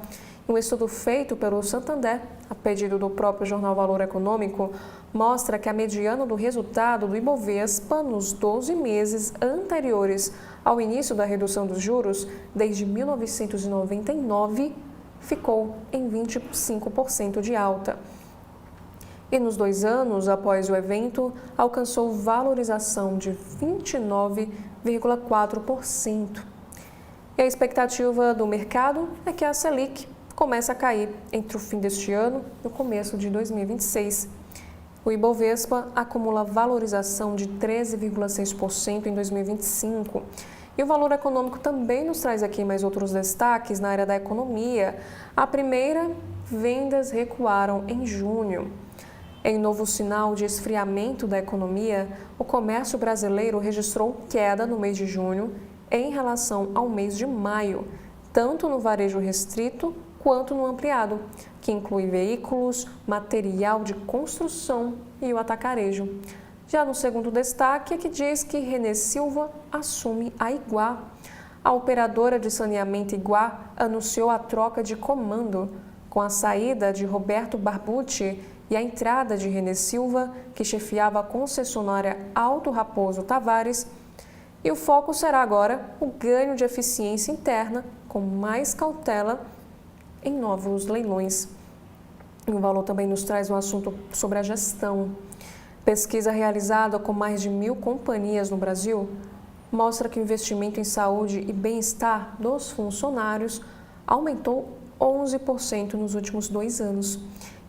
Um estudo feito pelo Santander, a pedido do próprio jornal Valor Econômico, mostra que a mediana do resultado do Ibovespa nos 12 meses anteriores ao início da redução dos juros, desde 1999, ficou em 25% de alta. E nos 2 anos após o evento, alcançou valorização de 29,4%. E a expectativa do mercado é que a Selic comece a cair entre o fim deste ano e o começo de 2026. O Ibovespa acumula valorização de 13,6% em 2025. E o Valor Econômico também nos traz aqui mais outros destaques na área da economia. A primeira, vendas recuaram em junho. Em novo sinal de esfriamento da economia, o comércio brasileiro registrou queda no mês de junho em relação ao mês de maio, tanto no varejo restrito quanto no ampliado, que inclui veículos, material de construção e o atacarejo. Já no segundo destaque é que diz que Renê Silva assume a Iguá. A operadora de saneamento Iguá anunciou a troca de comando, com a saída de Roberto Barbucci e a entrada de Renê Silva, que chefiava a concessionária Alto Raposo Tavares. E o foco será agora o ganho de eficiência interna, com mais cautela em novos leilões. O Valor também nos traz um assunto sobre a gestão. Pesquisa realizada com mais de 1.000 companhias no Brasil mostra que o investimento em saúde e bem-estar dos funcionários aumentou 11% nos últimos 2 anos.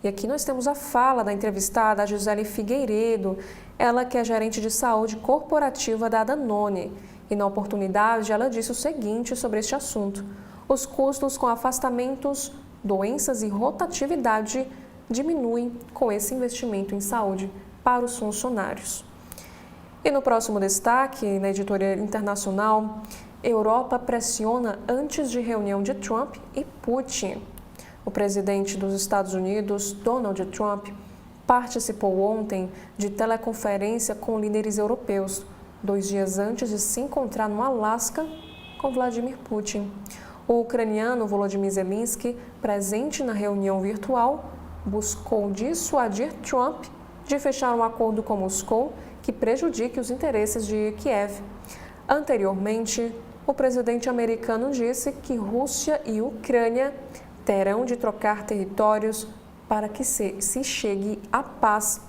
E aqui nós temos a fala da entrevistada, a Gisele Figueiredo, ela que é gerente de saúde corporativa da Danone. E na oportunidade ela disse o seguinte sobre este assunto: os custos com afastamentos, doenças e rotatividade diminuem com esse investimento em saúde para os funcionários. E no próximo destaque, na editoria internacional, Europa pressiona antes de reunião de Trump e Putin. O presidente dos Estados Unidos, Donald Trump, participou ontem de teleconferência com líderes europeus, 2 dias antes de se encontrar no Alasca com Vladimir Putin. O ucraniano Volodymyr Zelensky, presente na reunião virtual, buscou dissuadir Trump de fechar um acordo com Moscou que prejudique os interesses de Kiev. Anteriormente, o presidente americano disse que Rússia e Ucrânia terão de trocar territórios para que se chegue à paz.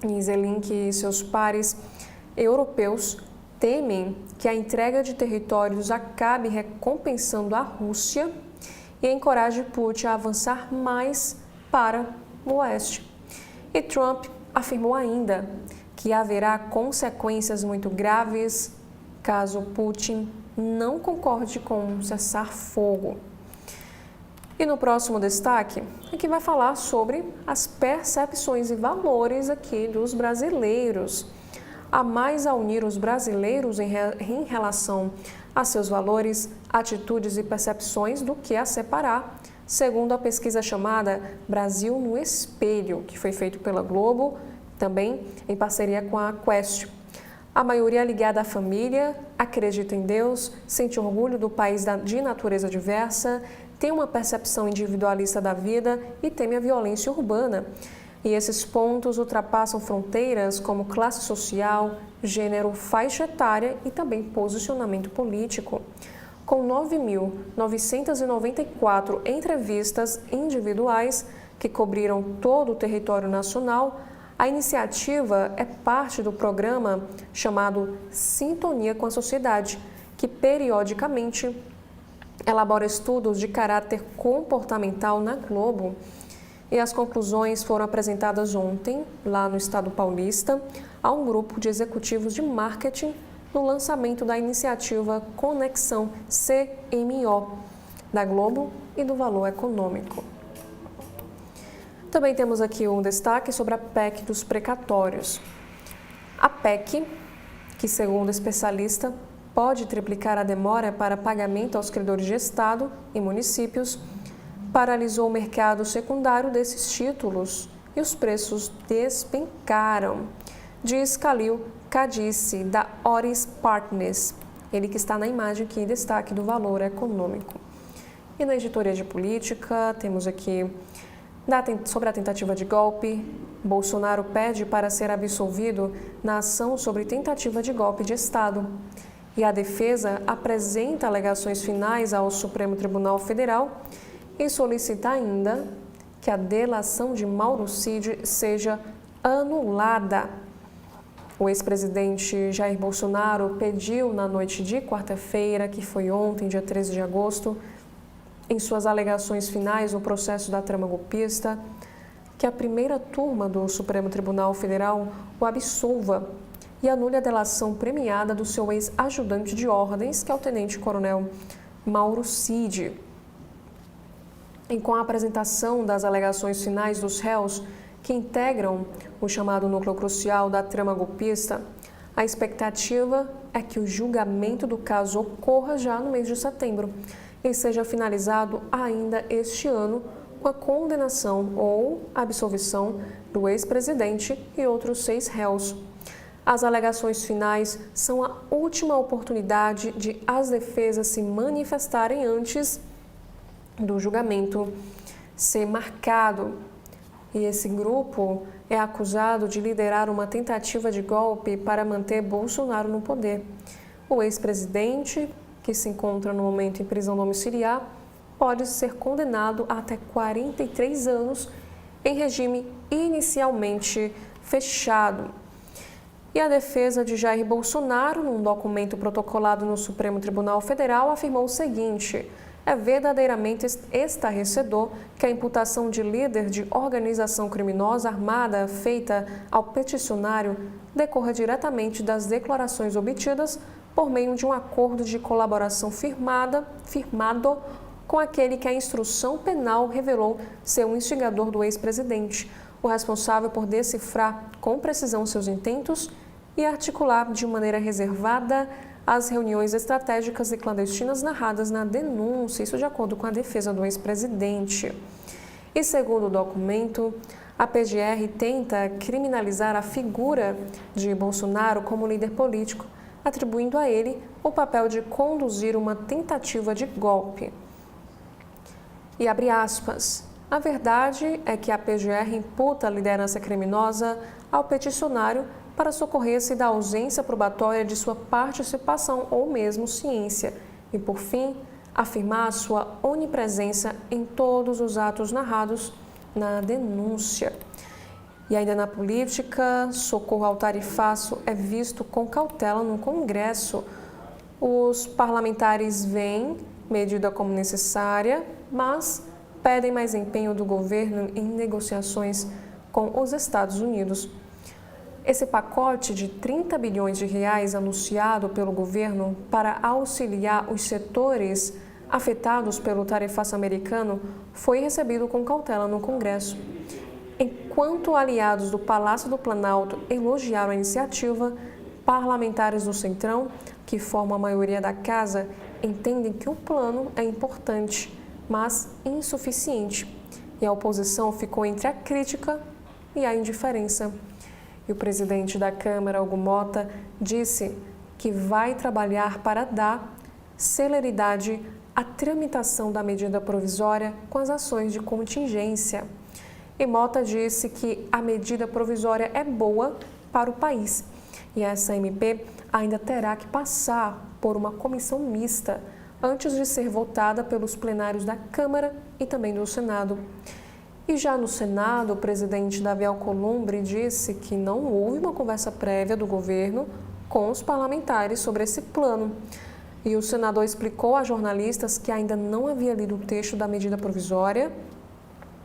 E Zelensky e seus pares europeus temem que a entrega de territórios acabe recompensando a Rússia e encoraje Putin a avançar mais para o oeste. E Trump afirmou ainda que haverá consequências muito graves caso Putin não concorde com um cessar-fogo. E no próximo destaque, aqui vai falar sobre as percepções e valores aqui dos brasileiros. Há mais a unir os brasileiros em relação a seus valores, atitudes e percepções do que a separar, segundo a pesquisa chamada Brasil no Espelho, que foi feita pela Globo, também em parceria com a Quest. A maioria ligada à família, acredita em Deus, sente orgulho do país de natureza diversa, tem uma percepção individualista da vida e teme a violência urbana. E esses pontos ultrapassam fronteiras como classe social, gênero, faixa etária e também posicionamento político. Com 9.994 entrevistas individuais que cobriram todo o território nacional, a iniciativa é parte do programa chamado Sintonia com a Sociedade, que periodicamente elabora estudos de caráter comportamental na Globo. E as conclusões foram apresentadas ontem, lá no estado paulista, a um grupo de executivos de marketing no lançamento da iniciativa Conexão CMO, da Globo e do Valor Econômico. Também temos aqui um destaque sobre a PEC dos precatórios. A PEC, que segundo especialista, pode triplicar a demora para pagamento aos credores de Estado e municípios, paralisou o mercado secundário desses títulos e os preços despencaram. diz Khalil Kadice, da Oris Partners, ele que está na imagem aqui em destaque do Valor Econômico. E na editoria de política, temos aqui sobre a tentativa de golpe. Bolsonaro pede para ser absolvido na ação sobre tentativa de golpe de Estado. E a defesa apresenta alegações finais ao Supremo Tribunal Federal e solicita ainda que a delação de Mauro Cid seja anulada. O ex-presidente Jair Bolsonaro pediu na noite de quarta-feira, que foi ontem, dia 13 de agosto, em suas alegações finais no processo da trama golpista, que a primeira turma do Supremo Tribunal Federal o absolva e anule a delação premiada do seu ex-ajudante de ordens, que é o tenente-coronel Mauro Cid. E com a apresentação das alegações finais dos réus que integram o chamado núcleo crucial da trama golpista, a expectativa é que o julgamento do caso ocorra já no mês de setembro e seja finalizado ainda este ano com a condenação ou absolvição do ex-presidente e outros 6 réus. As alegações finais são a última oportunidade de as defesas se manifestarem antes do julgamento ser marcado. E esse grupo é acusado de liderar uma tentativa de golpe para manter Bolsonaro no poder. O ex-presidente, que se encontra no momento em prisão domiciliar, pode ser condenado a até 43 anos em regime inicialmente fechado. E a defesa de Jair Bolsonaro, num documento protocolado no Supremo Tribunal Federal, afirmou o seguinte: é verdadeiramente estarrecedor que a imputação de líder de organização criminosa armada feita ao peticionário decorra diretamente das declarações obtidas por meio de um acordo de colaboração firmado com aquele que a instrução penal revelou ser o instigador do ex-presidente, o responsável por decifrar com precisão seus intentos e articular de maneira reservada as reuniões estratégicas e clandestinas narradas na denúncia, isso de acordo com a defesa do ex-presidente. E segundo o documento, a PGR tenta criminalizar a figura de Bolsonaro como líder político, atribuindo a ele o papel de conduzir uma tentativa de golpe. E abre aspas, a verdade é que a PGR imputa a liderança criminosa ao peticionário para socorrer-se da ausência probatória de sua participação ou mesmo ciência e, por fim, afirmar sua onipresença em todos os atos narrados na denúncia. E ainda na política, socorro ao tarifaço é visto com cautela no Congresso. Os parlamentares veem medida como necessária, mas pedem mais empenho do governo em negociações com os Estados Unidos. Esse pacote de 30 bilhões de reais anunciado pelo governo para auxiliar os setores afetados pelo tarifaço americano foi recebido com cautela no Congresso. Enquanto aliados do Palácio do Planalto elogiaram a iniciativa, parlamentares do Centrão, que formam a maioria da casa, entendem que o plano é importante, mas insuficiente. E a oposição ficou entre a crítica e a indiferença. E o presidente da Câmara, Hugo Mota, disse que vai trabalhar para dar celeridade à tramitação da medida provisória com as ações de contingência. E Mota disse que a medida provisória é boa para o país e essa MP ainda terá que passar por uma comissão mista antes de ser votada pelos plenários da Câmara e também do Senado. E já no Senado, o presidente Davi Alcolumbre disse que não houve uma conversa prévia do governo com os parlamentares sobre esse plano. E o senador explicou a jornalistas que ainda não havia lido o texto da medida provisória,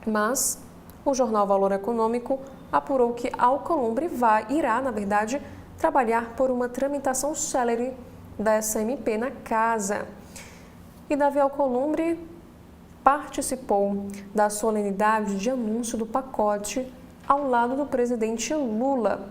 mas o jornal Valor Econômico apurou que Alcolumbre irá, na verdade, trabalhar por uma tramitação célere dessa MP na casa. E Davi Alcolumbre participou da solenidade de anúncio do pacote ao lado do presidente Lula.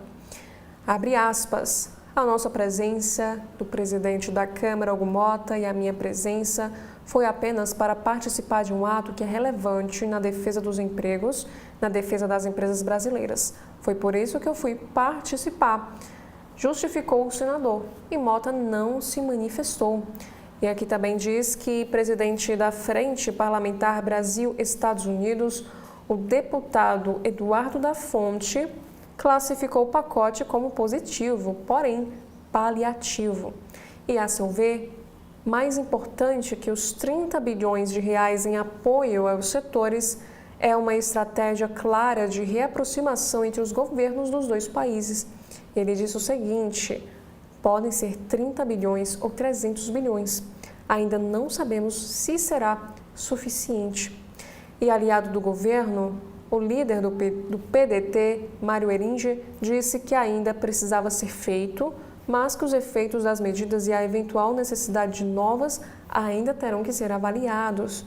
Abre aspas, A nossa presença, do presidente da Câmara, Hugo Mota, e a minha presença foi apenas para participar de um ato que é relevante na defesa dos empregos, na defesa das empresas brasileiras. Foi por isso que eu fui participar, justificou o senador, e Mota não se manifestou. E aqui também diz que presidente da Frente Parlamentar Brasil-Estados Unidos, o deputado Eduardo da Fonte, classificou o pacote como positivo, porém paliativo. E, a seu ver, mais importante que os 30 bilhões de reais em apoio aos setores é uma estratégia clara de reaproximação entre os governos dos dois países. Ele disse o seguinte: podem ser 30 bilhões ou 300 bilhões. Ainda não sabemos se será suficiente. E aliado do governo, o líder do PDT, Mário Eringe, disse que ainda precisava ser feito, mas que os efeitos das medidas e a eventual necessidade de novas ainda terão que ser avaliados.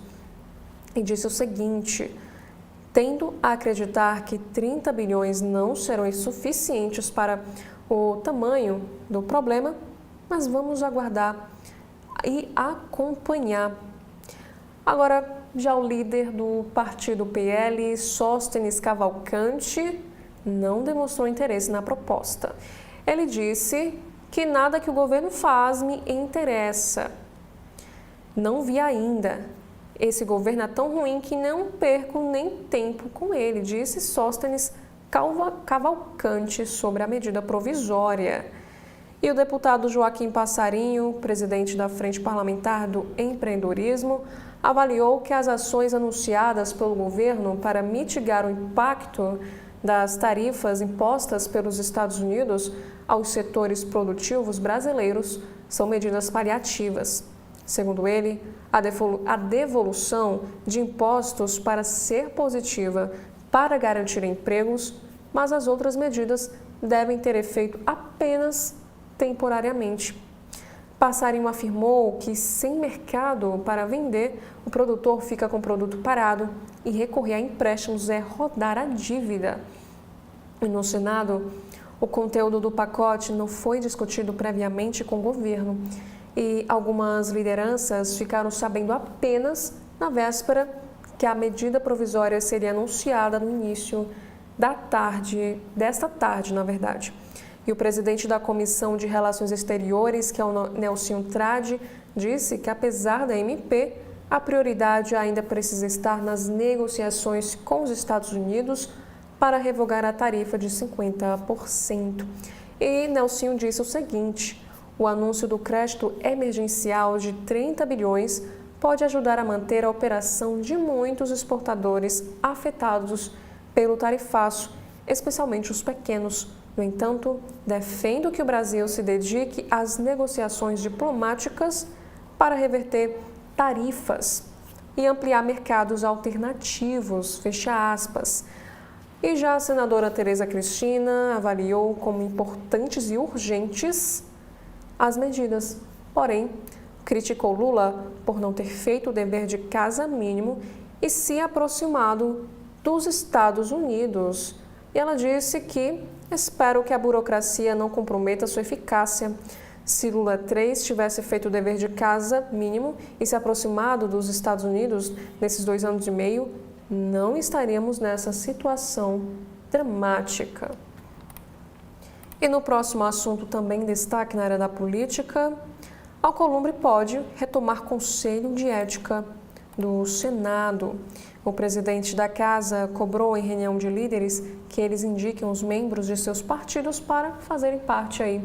E disse o seguinte: tendo a acreditar que 30 bilhões não serão suficientes para o tamanho do problema, mas vamos aguardar e acompanhar. Agora, já o líder do partido PL, Sóstenes Cavalcante, não demonstrou interesse na proposta. Ele disse que nada que o governo faz me interessa. Não vi ainda. Esse governo é tão ruim que não perco nem tempo com ele, disse Sóstenes Cavalcante sobre a medida provisória. E o deputado Joaquim Passarinho, presidente da Frente Parlamentar do Empreendedorismo, avaliou que as ações anunciadas pelo governo para mitigar o impacto das tarifas impostas pelos Estados Unidos aos setores produtivos brasileiros são medidas paliativas. Segundo ele, a devolução de impostos para ser positiva para garantir empregos, mas as outras medidas devem ter efeito apenas temporariamente. Passarinho afirmou que, sem mercado para vender, o produtor fica com o produto parado e recorrer a empréstimos é rodar a dívida. E no Senado, o conteúdo do pacote não foi discutido previamente com o governo e algumas lideranças ficaram sabendo apenas na véspera que a medida provisória seria anunciada no início desta tarde, na verdade. E o presidente da Comissão de Relações Exteriores, que é o Nelsinho Trade, disse que, apesar da MP, a prioridade ainda precisa estar nas negociações com os Estados Unidos para revogar a tarifa de 50%. E Nelsinho disse o seguinte: o anúncio do crédito emergencial de 30 bilhões pode ajudar a manter a operação de muitos exportadores afetados pelo tarifaço, especialmente os pequenos. No entanto, defendo que o Brasil se dedique às negociações diplomáticas para reverter tarifas e ampliar mercados alternativos, fecha aspas. E já a senadora Tereza Cristina avaliou como importantes e urgentes as medidas, porém, criticou Lula por não ter feito o dever de casa mínimo e se aproximado dos Estados Unidos. E ela disse que espero que a burocracia não comprometa sua eficácia. Se Lula 3 tivesse feito o dever de casa mínimo e se aproximado dos Estados Unidos nesses 2 anos e meio, não estaríamos nessa situação dramática. E no próximo assunto, também destaque na área da política, Alcolumbre pode retomar conselho de ética do Senado. O presidente da casa cobrou em reunião de líderes que eles indiquem os membros de seus partidos para fazerem parte aí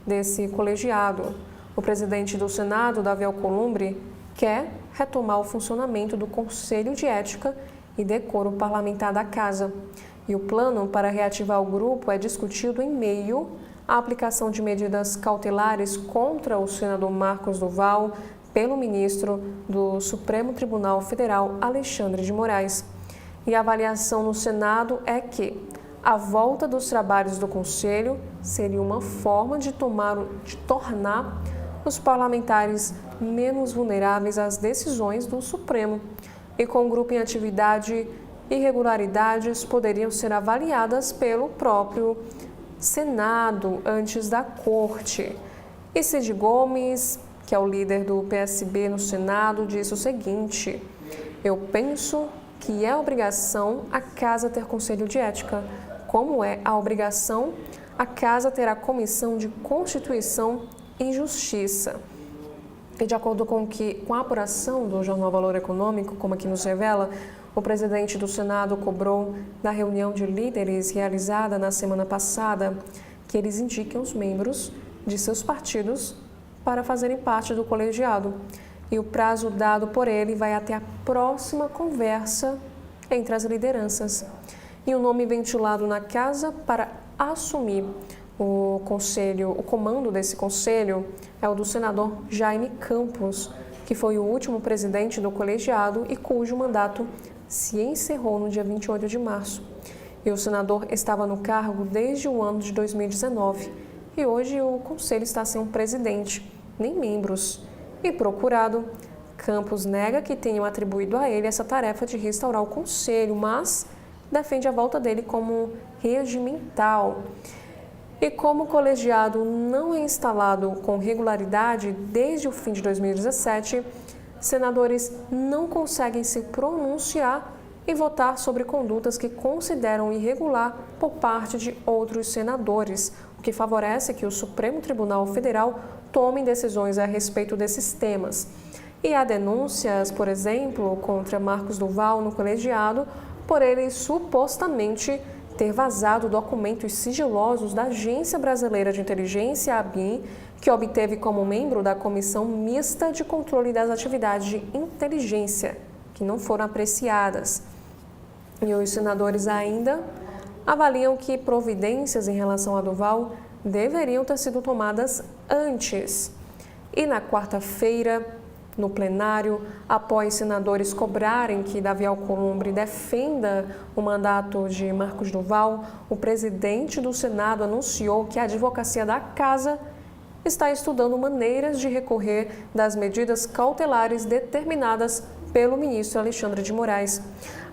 desse colegiado. O presidente do Senado, Davi Alcolumbre, quer retomar o funcionamento do Conselho de Ética e Decoro Parlamentar da Casa. E o plano para reativar o grupo é discutido em meio à aplicação de medidas cautelares contra o senador Marcos Duval pelo ministro do Supremo Tribunal Federal, Alexandre de Moraes. E a avaliação no Senado é que a volta dos trabalhos do Conselho seria uma forma de tornar os parlamentares menos vulneráveis às decisões do Supremo. E com o grupo em atividade, irregularidades poderiam ser avaliadas pelo próprio Senado antes da Corte. E Cid Gomes, que é o líder do PSB no Senado, disse o seguinte: eu penso que é obrigação a Casa ter Conselho de Ética. Como é a obrigação, a Casa terá Comissão de Constituição e Justiça. E de acordo com a apuração do jornal Valor Econômico, como aqui nos revela, o presidente do Senado cobrou na reunião de líderes realizada na semana passada que eles indiquem os membros de seus partidos para fazerem parte do colegiado. E o prazo dado por ele vai até a próxima conversa entre as lideranças. E o nome ventilado na casa para assumir o comando desse conselho é o do senador Jaime Campos, que foi o último presidente do colegiado e cujo mandato se encerrou no dia 28 de março. E o senador estava no cargo desde o ano de 2019. E hoje o conselho está sem um presidente, nem membros. E procurado, Campos nega que tenham atribuído a ele essa tarefa de restaurar o conselho, mas defende a volta dele como regimental. E como o colegiado não é instalado com regularidade desde o fim de 2017, senadores não conseguem se pronunciar e votar sobre condutas que consideram irregular por parte de outros senadores, o que favorece que o Supremo Tribunal Federal tome decisões a respeito desses temas. E há denúncias, por exemplo, contra Marcos Duval no colegiado, por ele supostamente ter vazado documentos sigilosos da Agência Brasileira de Inteligência, a ABIN, que obteve como membro da Comissão Mista de Controle das Atividades de Inteligência, que não foram apreciadas. E os senadores ainda avaliam que providências em relação a Duval deveriam ter sido tomadas antes. E na quarta-feira, no plenário, após senadores cobrarem que Davi Alcolumbre defenda o mandato de Marcos Duval, o presidente do Senado anunciou que a Advocacia da Casa está estudando maneiras de recorrer das medidas cautelares determinadas pelo ministro Alexandre de Moraes.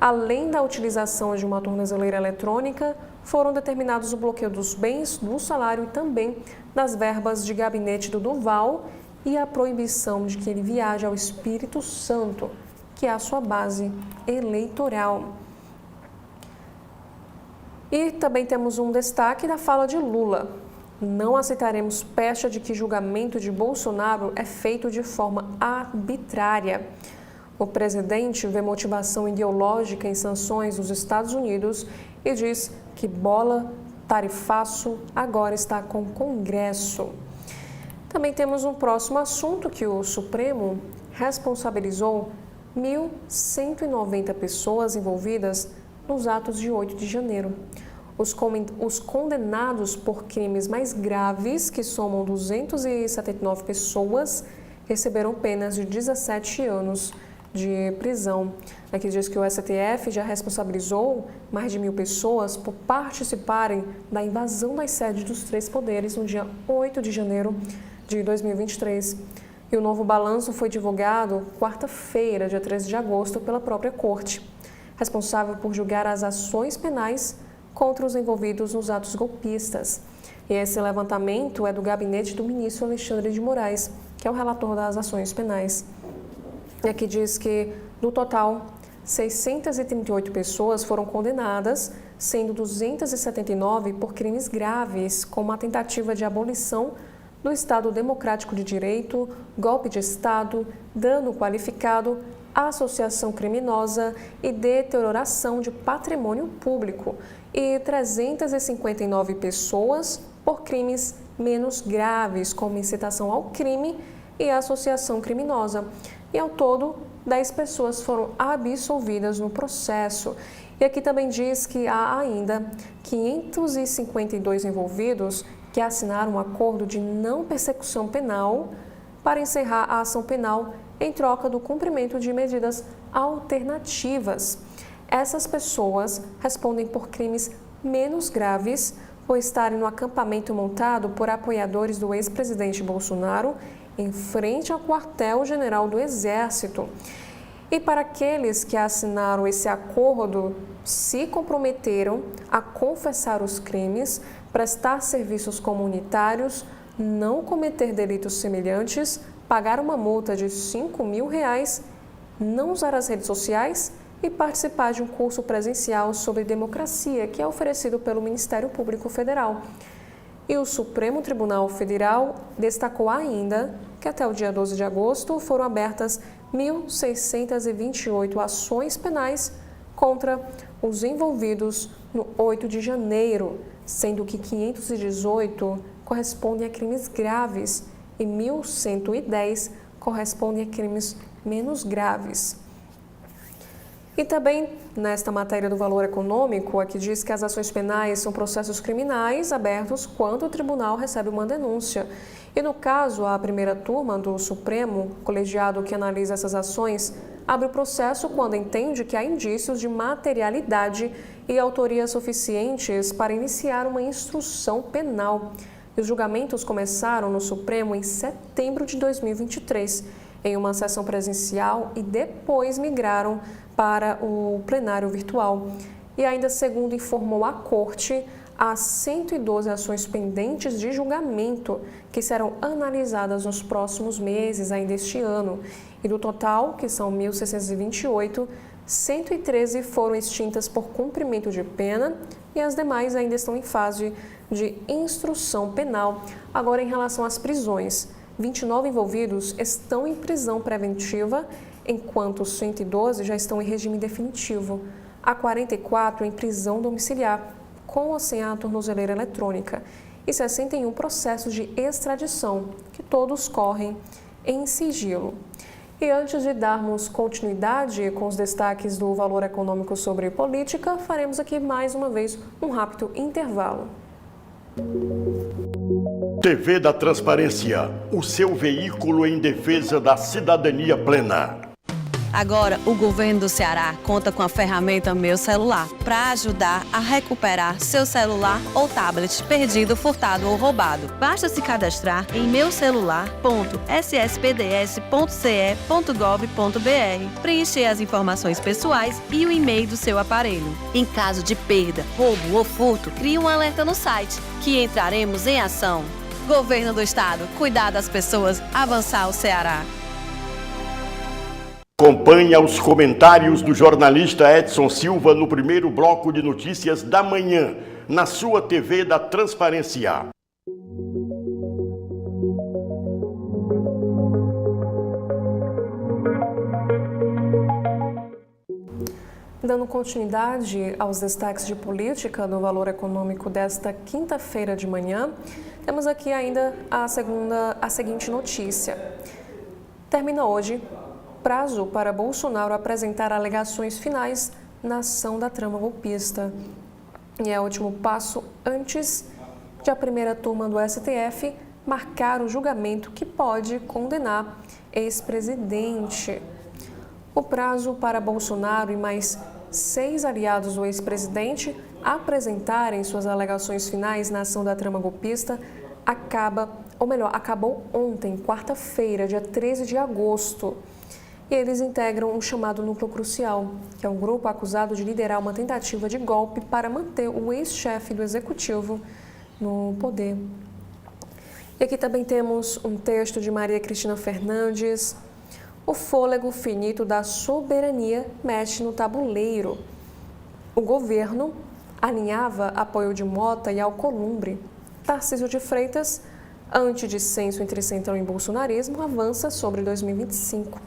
Além da utilização de uma tornozeleira eletrônica, foram determinados o bloqueio dos bens, do salário e também das verbas de gabinete do Duval e a proibição de que ele viaje ao Espírito Santo, que é a sua base eleitoral. E também temos um destaque da fala de Lula. Não aceitaremos pecha de que julgamento de Bolsonaro é feito de forma arbitrária. O presidente vê motivação ideológica em sanções dos Estados Unidos e diz que bola, tarifaço, agora está com o Congresso. Também temos um próximo assunto que o Supremo responsabilizou 1.190 pessoas envolvidas nos atos de 8 de janeiro. Os condenados por crimes mais graves, que somam 279 pessoas, receberam penas de 17 anos de prisão. Aqui diz que o STF já responsabilizou mais de 1.000 pessoas por participarem da invasão das sedes dos três poderes no dia 8 de janeiro de 2023. E o novo balanço foi divulgado quarta-feira, dia 13 de agosto, pela própria Corte, responsável por julgar as ações penais contra os envolvidos nos atos golpistas. E esse levantamento é do gabinete do ministro Alexandre de Moraes, que é o relator das ações penais. E aqui diz que, no total, 638 pessoas foram condenadas, sendo 279 por crimes graves, como a tentativa de abolição do Estado Democrático de Direito, golpe de Estado, dano qualificado, associação criminosa e deterioração de patrimônio público, e 359 pessoas por crimes menos graves, como incitação ao crime e associação criminosa. E ao todo, 10 pessoas foram absolvidas no processo. E aqui também diz que há ainda 552 envolvidos que assinaram um acordo de não persecução penal para encerrar a ação penal em troca do cumprimento de medidas alternativas. Essas pessoas respondem por crimes menos graves por estarem no acampamento montado por apoiadores do ex-presidente Bolsonaro em frente ao quartel-general do Exército. E para aqueles que assinaram esse acordo, se comprometeram a confessar os crimes, prestar serviços comunitários, não cometer delitos semelhantes, pagar uma multa de R$ 5.000, não usar as redes sociais e participar de um curso presencial sobre democracia que é oferecido pelo Ministério Público Federal. E o Supremo Tribunal Federal destacou ainda que até o dia 12 de agosto foram abertas 1.628 ações penais contra os envolvidos no 8 de janeiro, sendo que 518 correspondem a crimes graves e 1.110 correspondem a crimes menos graves. E também, nesta matéria do valor econômico, aqui diz que as ações penais são processos criminais abertos quando o tribunal recebe uma denúncia. E no caso, a primeira turma do Supremo, colegiado que analisa essas ações, abre o processo quando entende que há indícios de materialidade e autoria suficientes para iniciar uma instrução penal. E os julgamentos começaram no Supremo em setembro de 2023, em uma sessão presencial e depois migraram para o plenário virtual. E ainda, segundo informou a Corte, há 112 ações pendentes de julgamento que serão analisadas nos próximos meses, ainda este ano. E do total, que são 1.628, 113 foram extintas por cumprimento de pena e as demais ainda estão em fase de instrução penal. Agora, em relação às prisões, 29 envolvidos estão em prisão preventiva, enquanto 112 já estão em regime definitivo. Há 44 em prisão domiciliar, com ou sem a tornozeleira eletrônica, e 61 processos de extradição, que todos correm em sigilo. E antes de darmos continuidade com os destaques do Valor Econômico sobre política, faremos aqui mais uma vez um rápido intervalo. TV da Transparência, o seu veículo em defesa da cidadania plena. Agora, o governo do Ceará conta com a ferramenta Meu Celular para ajudar a recuperar seu celular ou tablet perdido, furtado ou roubado. Basta se cadastrar em meucelular.sspds.ce.gov.br, preencher as informações pessoais e o e-mail do seu aparelho. Em caso de perda, roubo ou furto, crie um alerta no site, que entraremos em ação. Governo do Estado, cuidar das pessoas, avançar o Ceará. Acompanhe os comentários do jornalista Edson Silva no primeiro bloco de notícias da manhã, na sua TV da Transparência. Dando continuidade aos destaques de política no Valor Econômico desta quinta-feira de manhã, temos aqui ainda a seguinte notícia. Termina hoje prazo para Bolsonaro apresentar alegações finais na ação da trama golpista. E é o último passo antes de a primeira turma do STF marcar o julgamento que pode condenar ex-presidente. O prazo para Bolsonaro e mais 6 aliados do ex-presidente apresentarem suas alegações finais na ação da trama golpista acabou ontem, quarta-feira, dia 13 de agosto. E eles integram um chamado Núcleo Crucial, que é um grupo acusado de liderar uma tentativa de golpe para manter o ex-chefe do Executivo no poder. E aqui também temos um texto de Maria Cristina Fernandes. O fôlego finito da soberania mexe no tabuleiro. O governo alinhava apoio de Mota e Alcolumbre. Tarcísio de Freitas, antidissenso entre Centrão e bolsonarismo, avança sobre 2025.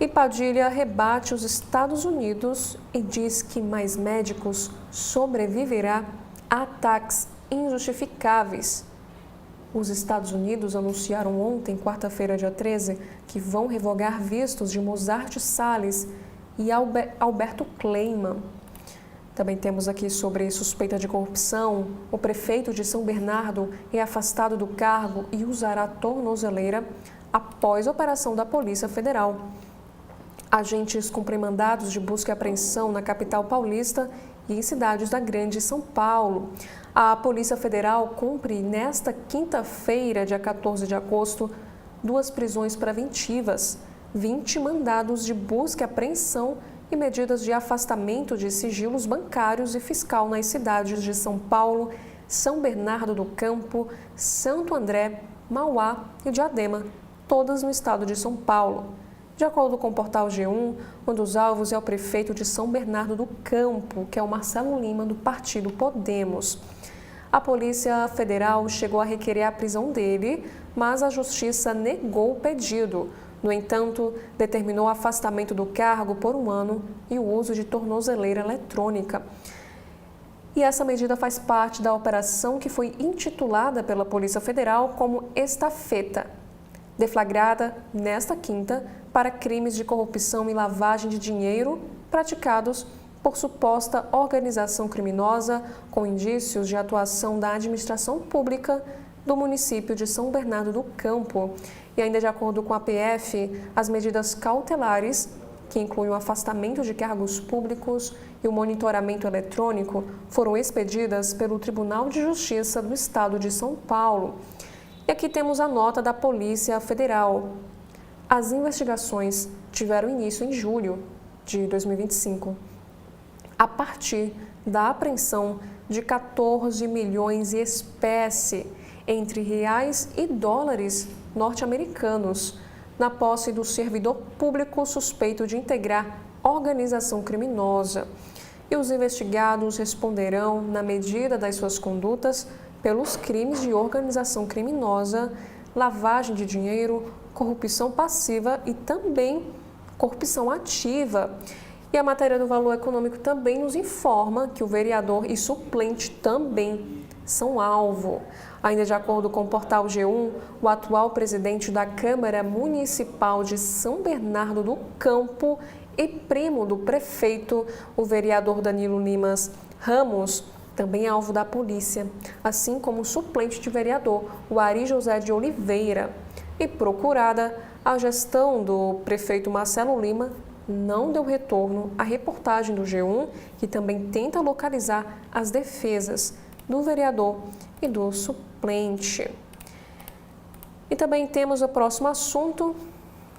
E Padilha rebate os Estados Unidos e diz que mais médicos sobreviverá a ataques injustificáveis. Os Estados Unidos anunciaram ontem, quarta-feira, dia 13, que vão revogar vistos de Mozart Salles e Alberto Kleiman. Também temos aqui sobre suspeita de corrupção. O prefeito de São Bernardo é afastado do cargo e usará tornozeleira após a operação da Polícia Federal. Agentes cumprem mandados de busca e apreensão na capital paulista e em cidades da Grande São Paulo. A Polícia Federal cumpre nesta quinta-feira, dia 14 de agosto, 2 prisões preventivas, 20 mandados de busca e apreensão e medidas de afastamento de sigilos bancários e fiscal nas cidades de São Paulo, São Bernardo do Campo, Santo André, Mauá e Diadema, todas no estado de São Paulo. De acordo com o portal G1, um dos alvos é o prefeito de São Bernardo do Campo, que é o Marcelo Lima, do partido Podemos. A Polícia Federal chegou a requerer a prisão dele, mas a Justiça negou o pedido. No entanto, determinou o afastamento do cargo por 1 ano e o uso de tornozeleira eletrônica. E essa medida faz parte da operação que foi intitulada pela Polícia Federal como Estafeta, deflagrada nesta quinta para crimes de corrupção e lavagem de dinheiro praticados por suposta organização criminosa com indícios de atuação da administração pública do município de São Bernardo do Campo. E ainda de acordo com a PF, as medidas cautelares, que incluem o afastamento de cargos públicos e o monitoramento eletrônico, foram expedidas pelo Tribunal de Justiça do Estado de São Paulo. E aqui temos a nota da Polícia Federal. As investigações tiveram início em julho de 2025, a partir da apreensão de 14 milhões em espécie, entre reais e dólares norte-americanos, na posse do servidor público suspeito de integrar organização criminosa. E os investigados responderão, na medida das suas condutas, pelos crimes de organização criminosa, lavagem de dinheiro, corrupção passiva e também corrupção ativa. E a matéria do Valor Econômico também nos informa que o vereador e suplente também são alvo. Ainda de acordo com o portal G1, o atual presidente da Câmara Municipal de São Bernardo do Campo e primo do prefeito, o vereador Danilo Limas Ramos, também é alvo da polícia, assim como o suplente de vereador, o Ari José de Oliveira. E procurada, a gestão do prefeito Marcelo Lima não deu retorno à reportagem do G1, que também tenta localizar as defesas do vereador e do suplente. E também temos o próximo assunto,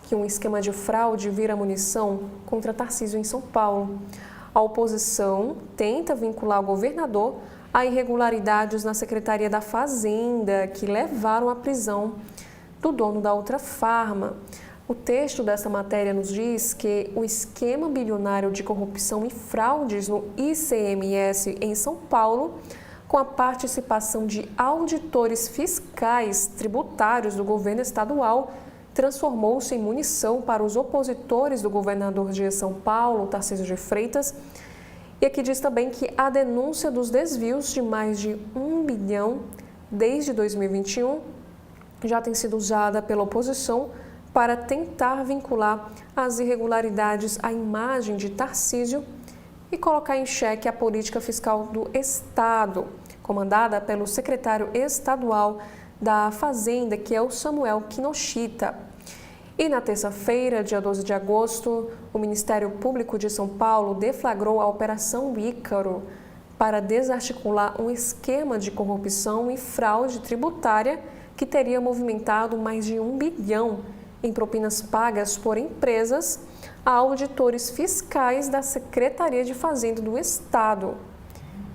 que um esquema de fraude vira munição contra Tarcísio em São Paulo. A oposição tenta vincular o governador a irregularidades na Secretaria da Fazenda, que levaram à prisão do dono da Ultrafarma. O texto dessa matéria nos diz que o esquema bilionário de corrupção e fraudes no ICMS em São Paulo, com a participação de auditores fiscais tributários do governo estadual, transformou-se em munição para os opositores do governador de São Paulo, Tarcísio de Freitas. E aqui diz também que a denúncia dos desvios de mais de 1 bilhão desde 2021 já tem sido usada pela oposição para tentar vincular as irregularidades à imagem de Tarcísio e colocar em xeque a política fiscal do Estado, comandada pelo secretário estadual da Fazenda, que é o Samuel Kinoshita. E na terça-feira, dia 12 de agosto, o Ministério Público de São Paulo deflagrou a Operação Ícaro para desarticular um esquema de corrupção e fraude tributária que teria movimentado mais de 1 bilhão em propinas pagas por empresas a auditores fiscais da Secretaria de Fazenda do Estado.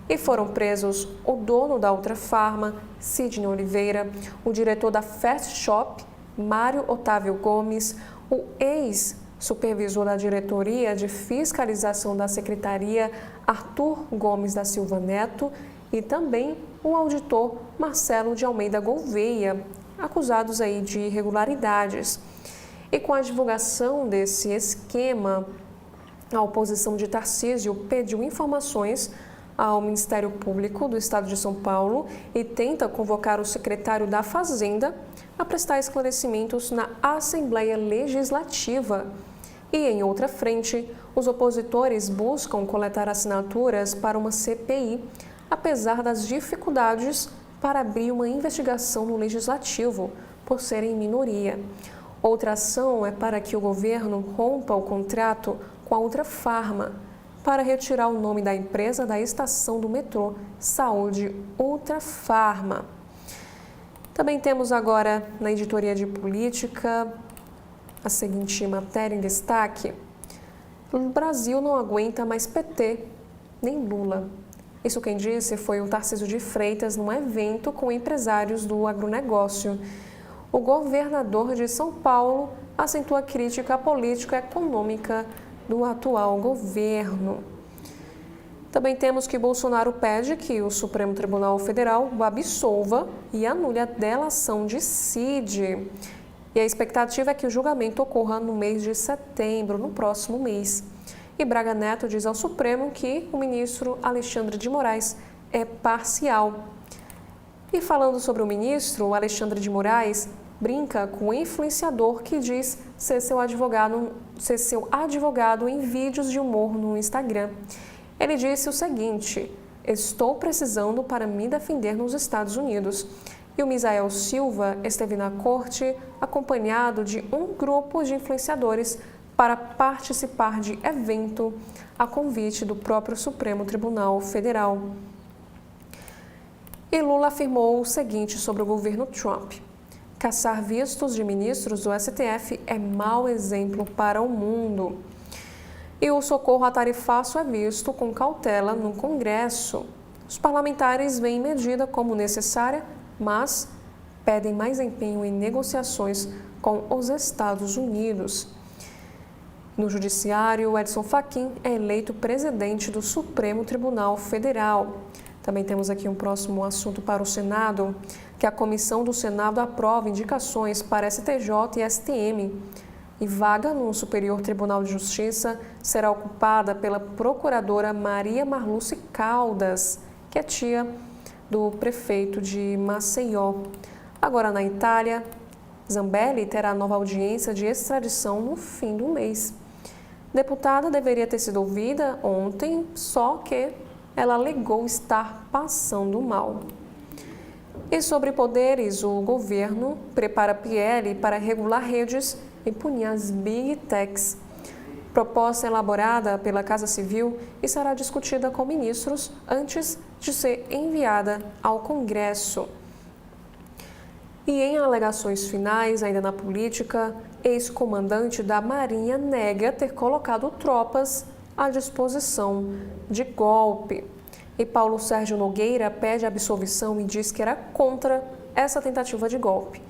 E foram presos o dono da Ultrafarma, Sidney Oliveira, o diretor da Fast Shop, Mário Otávio Gomes, o ex-supervisor da Diretoria de Fiscalização da Secretaria, Arthur Gomes da Silva Neto, e também o auditor Marcelo de Almeida Gouveia, acusados aí de irregularidades. E com a divulgação desse esquema, a oposição de Tarcísio pediu informações ao Ministério Público do Estado de São Paulo e tenta convocar o secretário da Fazenda a prestar esclarecimentos na Assembleia Legislativa. E em outra frente, os opositores buscam coletar assinaturas para uma CPI, apesar das dificuldades para abrir uma investigação no Legislativo, por serem minoria. Outra ação é para que o governo rompa o contrato com a Ultrafarma, para retirar o nome da empresa da estação do metrô Saúde Ultrafarma. Também temos agora na editoria de política a seguinte matéria em destaque: o Brasil não aguenta mais PT nem Lula. Isso quem disse foi o Tarcísio de Freitas num evento com empresários do agronegócio. O governador de São Paulo acentua a crítica política e econômica do atual governo. Também temos que Bolsonaro pede que o Supremo Tribunal Federal o absolva e anule a delação de Cid. E a expectativa é que o julgamento ocorra no mês de setembro, no próximo mês. E Braga Neto diz ao Supremo que o ministro Alexandre de Moraes é parcial. E falando sobre o ministro, Alexandre de Moraes brinca com o influenciador que diz ser seu advogado em vídeos de humor no Instagram. Ele disse o seguinte: estou precisando para me defender nos Estados Unidos. E o Misael Silva esteve na corte acompanhado de um grupo de influenciadores para participar de evento a convite do próprio Supremo Tribunal Federal. E Lula afirmou o seguinte sobre o governo Trump: caçar vistos de ministros do STF é mau exemplo para o mundo. E o socorro a tarifaço é visto com cautela no Congresso. Os parlamentares veem medida como necessária, mas pedem mais empenho em negociações com os Estados Unidos. No Judiciário, Edson Fachin é eleito presidente do Supremo Tribunal Federal. Também temos aqui um próximo assunto para o Senado, que a comissão do Senado aprova indicações para STJ e STM. E vaga no Superior Tribunal de Justiça será ocupada pela procuradora Maria Marluce Caldas, que é tia do prefeito de Maceió. Agora na Itália, Zambelli terá nova audiência de extradição no fim do mês. Deputada deveria ter sido ouvida ontem, só que ela alegou estar passando mal. E sobre poderes, o governo prepara PL para regular redes e punir as Big Techs. Proposta elaborada pela Casa Civil e será discutida com ministros antes de ser enviada ao Congresso. E em alegações finais, ainda na política, ex-comandante da Marinha nega ter colocado tropas à disposição de golpe. E Paulo Sérgio Nogueira pede absolvição e diz que era contra essa tentativa de golpe.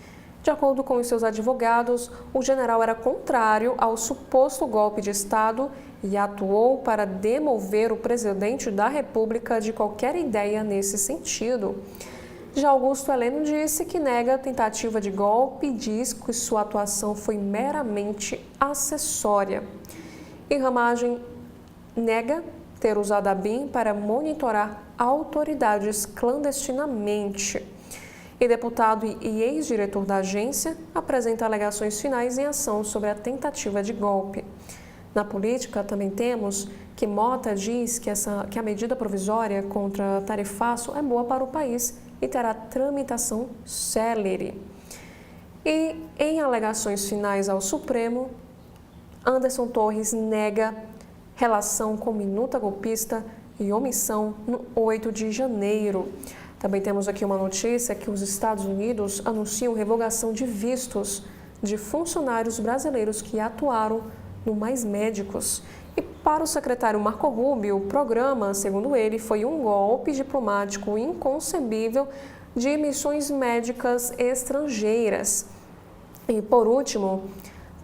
De acordo com os seus advogados, o general era contrário ao suposto golpe de Estado e atuou para demover o presidente da República de qualquer ideia nesse sentido. Já Augusto Heleno disse que nega a tentativa de golpe e diz que sua atuação foi meramente acessória. E Ramagem nega ter usado a BIM para monitorar autoridades clandestinamente. E deputado e ex-diretor da agência apresenta alegações finais em ação sobre a tentativa de golpe. Na política, também temos que Mota diz que a medida provisória contra tarifaço é boa para o país e terá tramitação célere. E em alegações finais ao Supremo, Anderson Torres nega relação com minuta golpista e omissão no 8 de janeiro. Também temos aqui uma notícia que os Estados Unidos anunciam revogação de vistos de funcionários brasileiros que atuaram no Mais Médicos. E para o secretário Marco Rubio, o programa, segundo ele, foi um golpe diplomático inconcebível de missões médicas estrangeiras. E por último,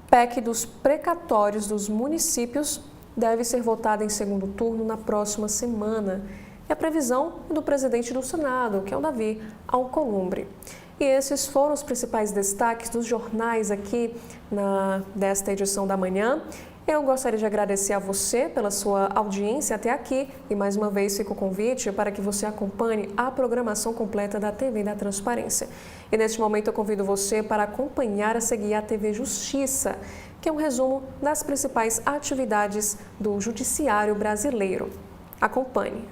PEC dos precatórios dos municípios deve ser votada em segundo turno na próxima semana. É a previsão do presidente do Senado, que é o Davi Alcolumbre. E esses foram os principais destaques dos jornais aqui desta edição da manhã. Eu gostaria de agradecer a você pela sua audiência até aqui e mais uma vez fica o convite para que você acompanhe a programação completa da TV da Transparência. E neste momento eu convido você para acompanhar a seguir a TV Justiça, que é um resumo das principais atividades do Judiciário brasileiro. Acompanhe.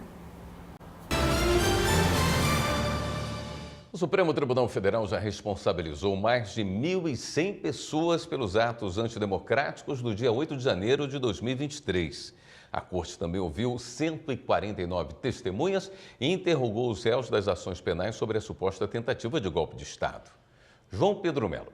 O Supremo Tribunal Federal já responsabilizou mais de 1.100 pessoas pelos atos antidemocráticos do dia 8 de janeiro de 2023. A Corte também ouviu 149 testemunhas e interrogou os réus das ações penais sobre a suposta tentativa de golpe de Estado. João Pedro Melo.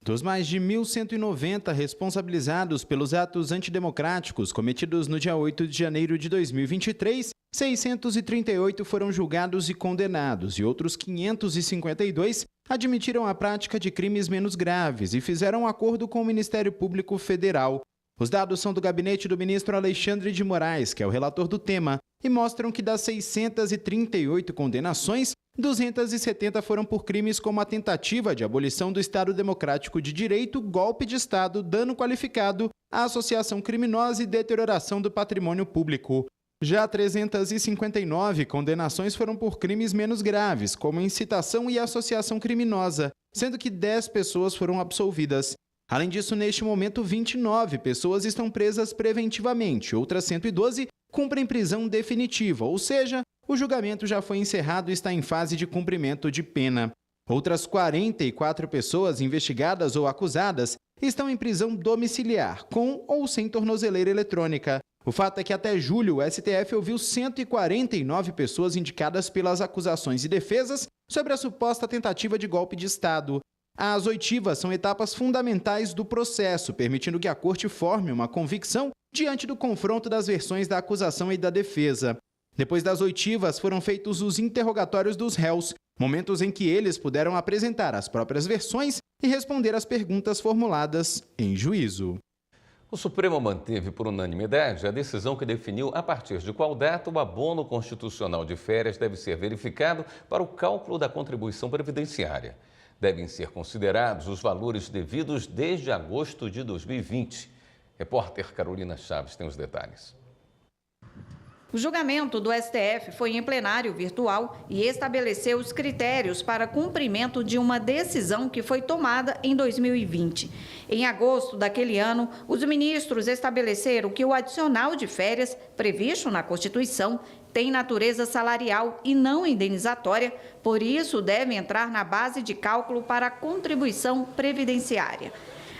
Dos mais de 1.190 responsabilizados pelos atos antidemocráticos cometidos no dia 8 de janeiro de 2023, 638 foram julgados e condenados e outros 552 admitiram a prática de crimes menos graves e fizeram um acordo com o Ministério Público Federal. Os dados são do gabinete do ministro Alexandre de Moraes, que é o relator do tema, e mostram que das 638 condenações, 270 foram por crimes como a tentativa de abolição do Estado Democrático de Direito, golpe de Estado, dano qualificado, a associação criminosa e deterioração do patrimônio público. Já 359 condenações foram por crimes menos graves, como incitação e associação criminosa, sendo que 10 pessoas foram absolvidas. Além disso, neste momento, 29 pessoas estão presas preventivamente, outras 112 cumprem prisão definitiva, ou seja, o julgamento já foi encerrado e está em fase de cumprimento de pena. Outras 44 pessoas investigadas ou acusadas estão em prisão domiciliar, com ou sem tornozeleira eletrônica. O fato é que até julho o STF ouviu 149 pessoas indicadas pelas acusações e defesas sobre a suposta tentativa de golpe de Estado. As oitivas são etapas fundamentais do processo, permitindo que a Corte forme uma convicção diante do confronto das versões da acusação e da defesa. Depois das oitivas, foram feitos os interrogatórios dos réus, momentos em que eles puderam apresentar as próprias versões e responder às perguntas formuladas em juízo. O Supremo manteve por unanimidade a decisão que definiu a partir de qual data o abono constitucional de férias deve ser verificado para o cálculo da contribuição previdenciária. Devem ser considerados os valores devidos desde agosto de 2020. Repórter Carolina Chaves tem os detalhes. O julgamento do STF foi em plenário virtual e estabeleceu os critérios para cumprimento de uma decisão que foi tomada em 2020. Em agosto daquele ano, os ministros estabeleceram que o adicional de férias, previsto na Constituição, tem natureza salarial e não indenizatória, por isso deve entrar na base de cálculo para a contribuição previdenciária.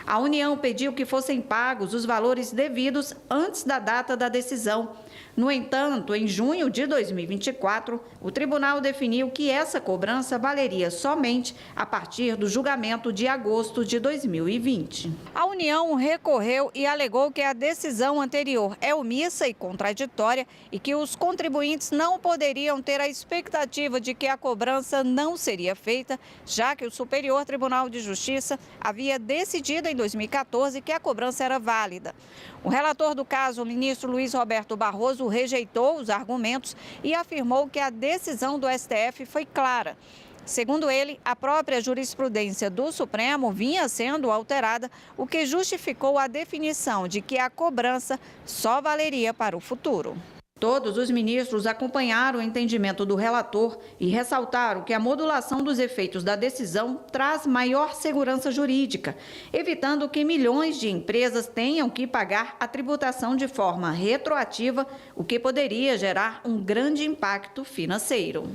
A União pediu que fossem pagos os valores devidos antes da data da decisão. No entanto, em junho de 2024, o tribunal definiu que essa cobrança valeria somente a partir do julgamento de agosto de 2020. A União recorreu e alegou que a decisão anterior é omissa e contraditória e que os contribuintes não poderiam ter a expectativa de que a cobrança não seria feita, já que o Superior Tribunal de Justiça havia decidido em 2014 que a cobrança era válida. O relator do caso, o ministro Luiz Roberto Barroso, rejeitou os argumentos e afirmou que a decisão do STF foi clara. Segundo ele, a própria jurisprudência do Supremo vinha sendo alterada, o que justificou a definição de que a cobrança só valeria para o futuro. Todos os ministros acompanharam o entendimento do relator e ressaltaram que a modulação dos efeitos da decisão traz maior segurança jurídica, evitando que milhões de empresas tenham que pagar a tributação de forma retroativa, o que poderia gerar um grande impacto financeiro.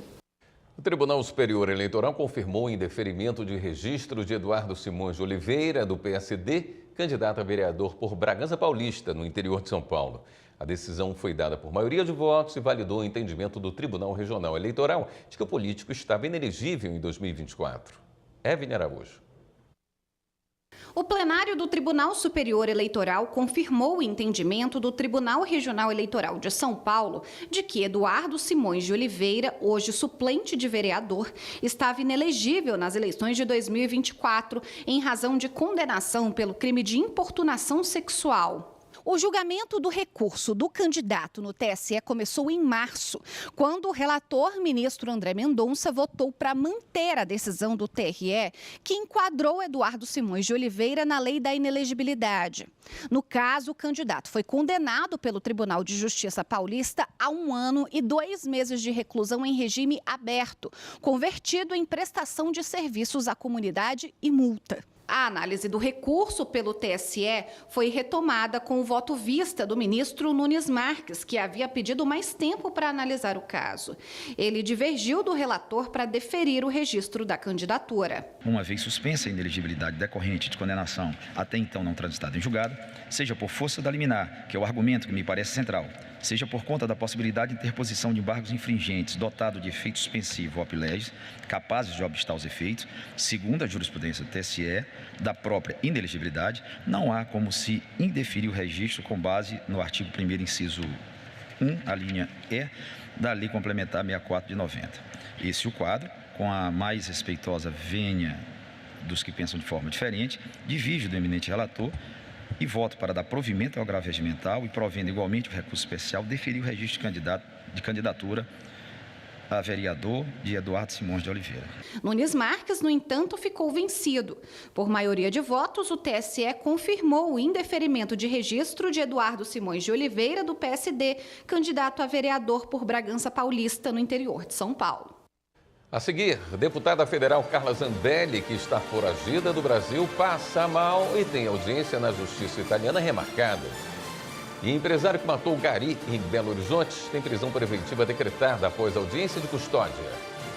O Tribunal Superior Eleitoral confirmou o indeferimento de registro de Eduardo Simões de Oliveira, do PSD, candidato a vereador por Bragança Paulista, no interior de São Paulo. A decisão foi dada por maioria de votos e validou o entendimento do Tribunal Regional Eleitoral de que o político estava inelegível em 2024. Evine Araújo. O plenário do Tribunal Superior Eleitoral confirmou o entendimento do Tribunal Regional Eleitoral de São Paulo de que Eduardo Simões de Oliveira, hoje suplente de vereador, estava inelegível nas eleições de 2024 em razão de condenação pelo crime de importunação sexual. O julgamento do recurso do candidato no TSE começou em março, quando o relator ministro André Mendonça votou para manter a decisão do TRE, que enquadrou Eduardo Simões de Oliveira na lei da inelegibilidade. No caso, o candidato foi condenado pelo Tribunal de Justiça Paulista a 1 ano e 2 meses de reclusão em regime aberto, convertido em prestação de serviços à comunidade e multa. A análise do recurso pelo TSE foi retomada com o voto vista do ministro Nunes Marques, que havia pedido mais tempo para analisar o caso. Ele divergiu do relator para deferir o registro da candidatura. Uma vez suspensa a inelegibilidade decorrente de condenação até então não transitada em julgado, seja por força da liminar, que é o argumento que me parece central, seja por conta da possibilidade de interposição de embargos infringentes dotado de efeito suspensivo ou apilégis, capazes de obstar os efeitos, segundo a jurisprudência do TSE, da própria inelegibilidade, não há como se indeferir o registro com base no artigo 1º, inciso 1, a linha E, da Lei Complementar 64 de 90. Esse é o quadro, com a mais respeitosa vênia dos que pensam de forma diferente, divido do eminente relator e voto para dar provimento ao agravo regimental e, provendo igualmente o recurso especial, deferir o registro de candidatura a vereador de Eduardo Simões de Oliveira. Nunes Marques, no entanto, ficou vencido. Por maioria de votos, o TSE confirmou o indeferimento de registro de Eduardo Simões de Oliveira, do PSD, candidato a vereador por Bragança Paulista, no interior de São Paulo. A seguir, deputada federal Carla Zambelli, que está foragida do Brasil, passa mal e tem audiência na justiça italiana remarcada. E empresário que matou o gari em Belo Horizonte tem prisão preventiva decretada após audiência de custódia.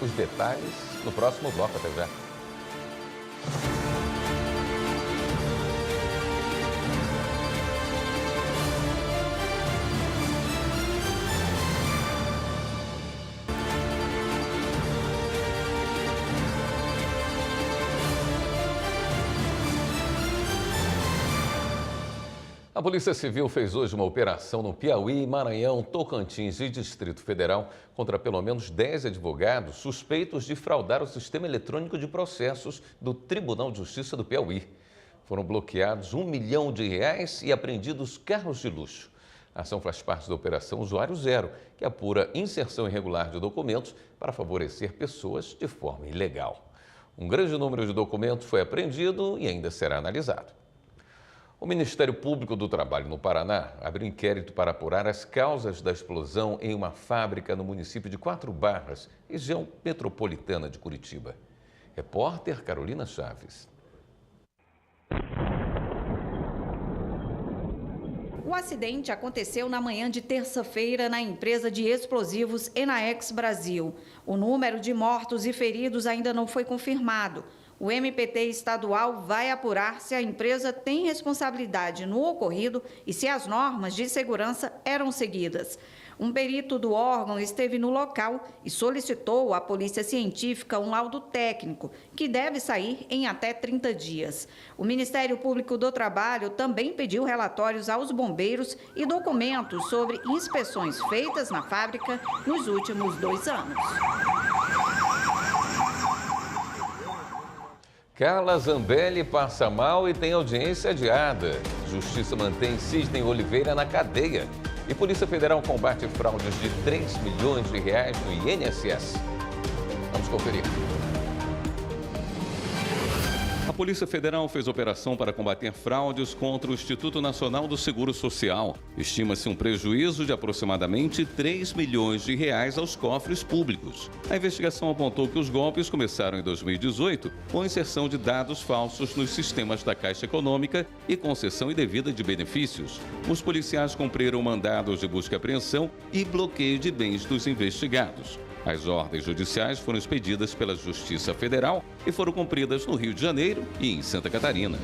Os detalhes no próximo bloco. Até já. A Polícia Civil fez hoje uma operação no Piauí, Maranhão, Tocantins e Distrito Federal contra pelo menos 10 advogados suspeitos de fraudar o sistema eletrônico de processos do Tribunal de Justiça do Piauí. Foram bloqueados R$1 milhão e apreendidos carros de luxo. A ação faz parte da Operação Usuário Zero, que apura inserção irregular de documentos para favorecer pessoas de forma ilegal. Um grande número de documentos foi apreendido e ainda será analisado. O Ministério Público do Trabalho no Paraná abriu inquérito para apurar as causas da explosão em uma fábrica no município de Quatro Barras, região metropolitana de Curitiba. Repórter Carolina Chaves. O acidente aconteceu na manhã de terça-feira na empresa de explosivos Enaex Brasil. O número de mortos e feridos ainda não foi confirmado. O MPT estadual vai apurar se a empresa tem responsabilidade no ocorrido e se as normas de segurança eram seguidas. Um perito do órgão esteve no local e solicitou à Polícia Científica um laudo técnico, que deve sair em até 30 dias. O Ministério Público do Trabalho também pediu relatórios aos bombeiros e documentos sobre inspeções feitas na fábrica nos últimos 2 anos. Carla Zambelli passa mal e tem audiência adiada. Justiça mantém Cisne Oliveira na cadeia. E Polícia Federal combate fraudes de R$3 milhões no INSS. Vamos conferir. A Polícia Federal fez operação para combater fraudes contra o Instituto Nacional do Seguro Social. Estima-se um prejuízo de aproximadamente R$3 milhões aos cofres públicos. A investigação apontou que os golpes começaram em 2018 com a inserção de dados falsos nos sistemas da Caixa Econômica e concessão indevida de benefícios. Os policiais cumpriram mandados de busca e apreensão e bloqueio de bens dos investigados. As ordens judiciais foram expedidas pela Justiça Federal e foram cumpridas no Rio de Janeiro e em Santa Catarina.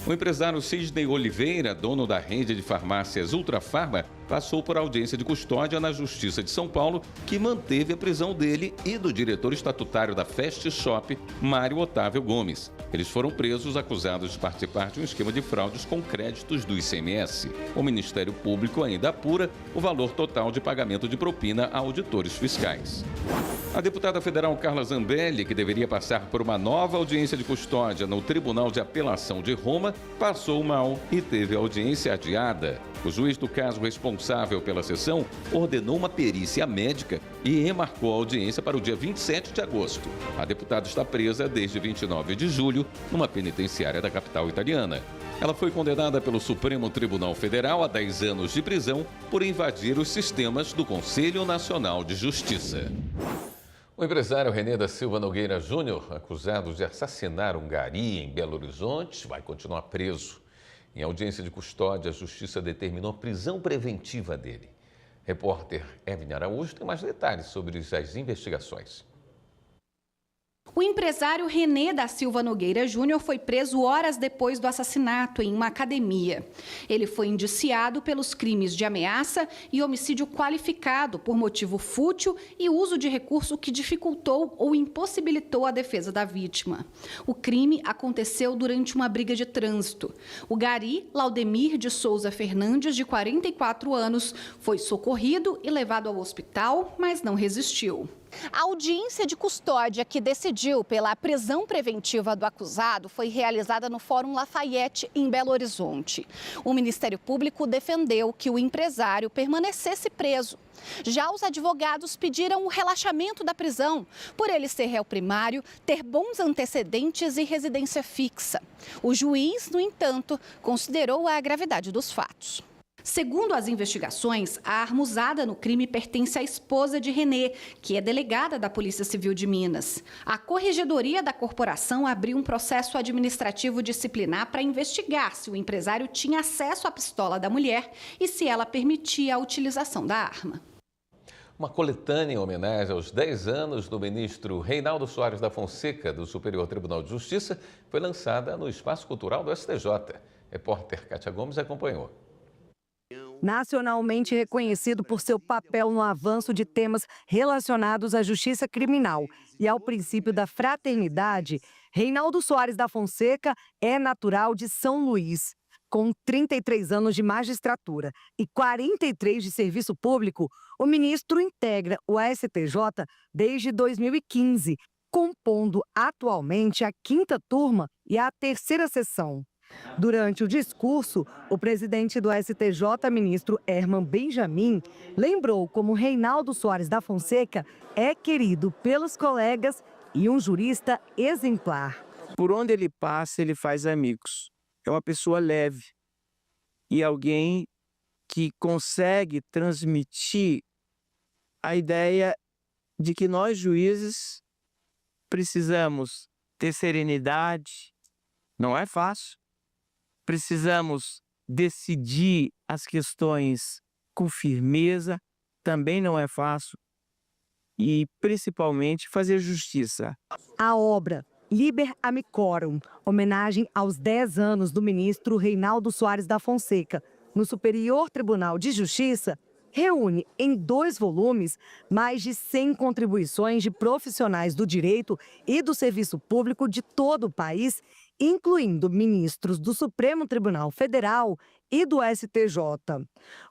O empresário Cisne Oliveira, dono da rede de farmácias Ultrafarma, passou por audiência de custódia na Justiça de São Paulo, que manteve a prisão dele e do diretor estatutário da Fast Shop, Mário Otávio Gomes. Eles foram presos acusados de participar de um esquema de fraudes com créditos do ICMS. O Ministério Público ainda apura o valor total de pagamento de propina a auditores fiscais. A deputada federal Carla Zambelli, que deveria passar por uma nova audiência de custódia no Tribunal de Apelação de Roma, passou mal e teve a audiência adiada. O juiz do caso responsável pela sessão ordenou uma perícia médica e remarcou a audiência para o dia 27 de agosto. A deputada está presa desde 29 de julho numa penitenciária da capital italiana. Ela foi condenada pelo Supremo Tribunal Federal a 10 anos de prisão por invadir os sistemas do Conselho Nacional de Justiça. O empresário René da Silva Nogueira Júnior, acusado de assassinar um gari em Belo Horizonte, vai continuar preso. Em audiência de custódia, a Justiça determinou a prisão preventiva dele. Repórter Evelyn Araújo tem mais detalhes sobre as investigações. O empresário René da Silva Nogueira Júnior foi preso horas depois do assassinato em uma academia. Ele foi indiciado pelos crimes de ameaça e homicídio qualificado por motivo fútil e uso de recurso que dificultou ou impossibilitou a defesa da vítima. O crime aconteceu durante uma briga de trânsito. O gari Laudemir de Souza Fernandes, de 44 anos, foi socorrido e levado ao hospital, mas não resistiu. A audiência de custódia que decidiu pela prisão preventiva do acusado foi realizada no Fórum Lafayette, em Belo Horizonte. O Ministério Público defendeu que o empresário permanecesse preso. Já os advogados pediram o relaxamento da prisão, por ele ser réu primário, ter bons antecedentes e residência fixa. O juiz, no entanto, considerou a gravidade dos fatos. Segundo as investigações, a arma usada no crime pertence à esposa de René, que é delegada da Polícia Civil de Minas. A Corregedoria da Corporação abriu um processo administrativo disciplinar para investigar se o empresário tinha acesso à pistola da mulher e se ela permitia a utilização da arma. Uma coletânea em homenagem aos 10 anos do ministro Reinaldo Soares da Fonseca, do Superior Tribunal de Justiça, foi lançada no Espaço Cultural do STJ. Repórter Kátia Gomes acompanhou. Nacionalmente reconhecido por seu papel no avanço de temas relacionados à justiça criminal e ao princípio da fraternidade, Reinaldo Soares da Fonseca é natural de São Luís. Com 33 anos de magistratura e 43 de serviço público, o ministro integra o STJ desde 2015, compondo atualmente a 5ª turma e a 3ª sessão. Durante o discurso, o presidente do STJ, ministro Herman Benjamin, lembrou como Reinaldo Soares da Fonseca é querido pelos colegas e um jurista exemplar. Por onde ele passa, ele faz amigos. É uma pessoa leve e alguém que consegue transmitir a ideia de que nós, juízes, precisamos ter serenidade. Não é fácil. Precisamos decidir as questões com firmeza, também não é fácil, e principalmente fazer justiça. A obra Liber Amicorum, homenagem aos 10 anos do ministro Reinaldo Soares da Fonseca, no Superior Tribunal de Justiça, reúne em 2 volumes mais de 100 contribuições de profissionais do direito e do serviço público de todo o país, incluindo ministros do Supremo Tribunal Federal e do STJ.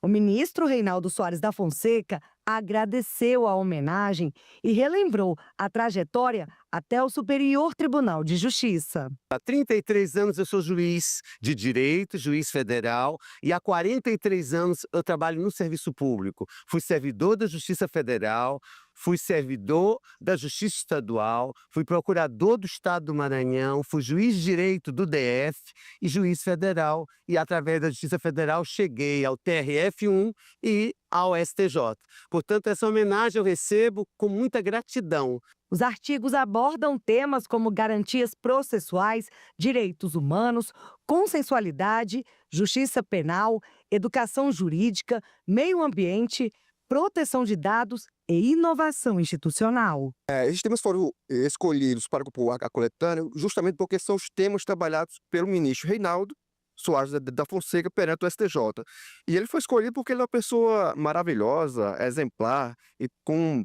O ministro Reinaldo Soares da Fonseca agradeceu a homenagem e relembrou a trajetória até o Superior Tribunal de Justiça. Há 33 anos eu sou juiz de direito, juiz federal, e há 43 anos eu trabalho no serviço público. Fui servidor da Justiça Federal, fui servidor da Justiça Estadual, fui procurador do Estado do Maranhão, fui juiz de direito do DF e juiz federal, e através da Justiça Federal cheguei ao TRF1 e ao STJ. Portanto, essa homenagem eu recebo com muita gratidão. Os artigos abordam temas como garantias processuais, direitos humanos, consensualidade, justiça penal, educação jurídica, meio ambiente, proteção de dados e inovação institucional. Esses temas foram escolhidos para compor a coletânea justamente porque são os temas trabalhados pelo ministro Reinaldo Soares da Fonseca perante o STJ. E ele foi escolhido porque ele é uma pessoa maravilhosa, exemplar e com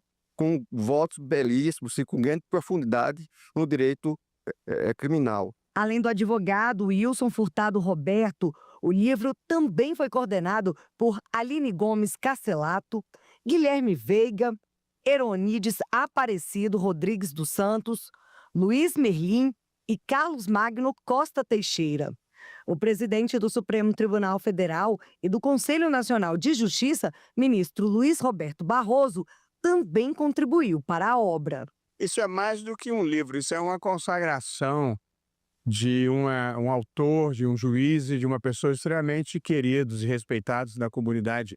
votos belíssimos e com grande profundidade no direito criminal. Além do advogado Wilson Furtado Roberto, o livro também foi coordenado por Aline Gomes Castelato, Guilherme Veiga, Eronides Aparecido Rodrigues dos Santos, Luiz Merlim e Carlos Magno Costa Teixeira. O presidente do Supremo Tribunal Federal e do Conselho Nacional de Justiça, ministro Luiz Roberto Barroso, também contribuiu para a obra. Isso é mais do que um livro, isso é uma consagração de um autor, de um juiz e de uma pessoa extremamente queridos e respeitados na comunidade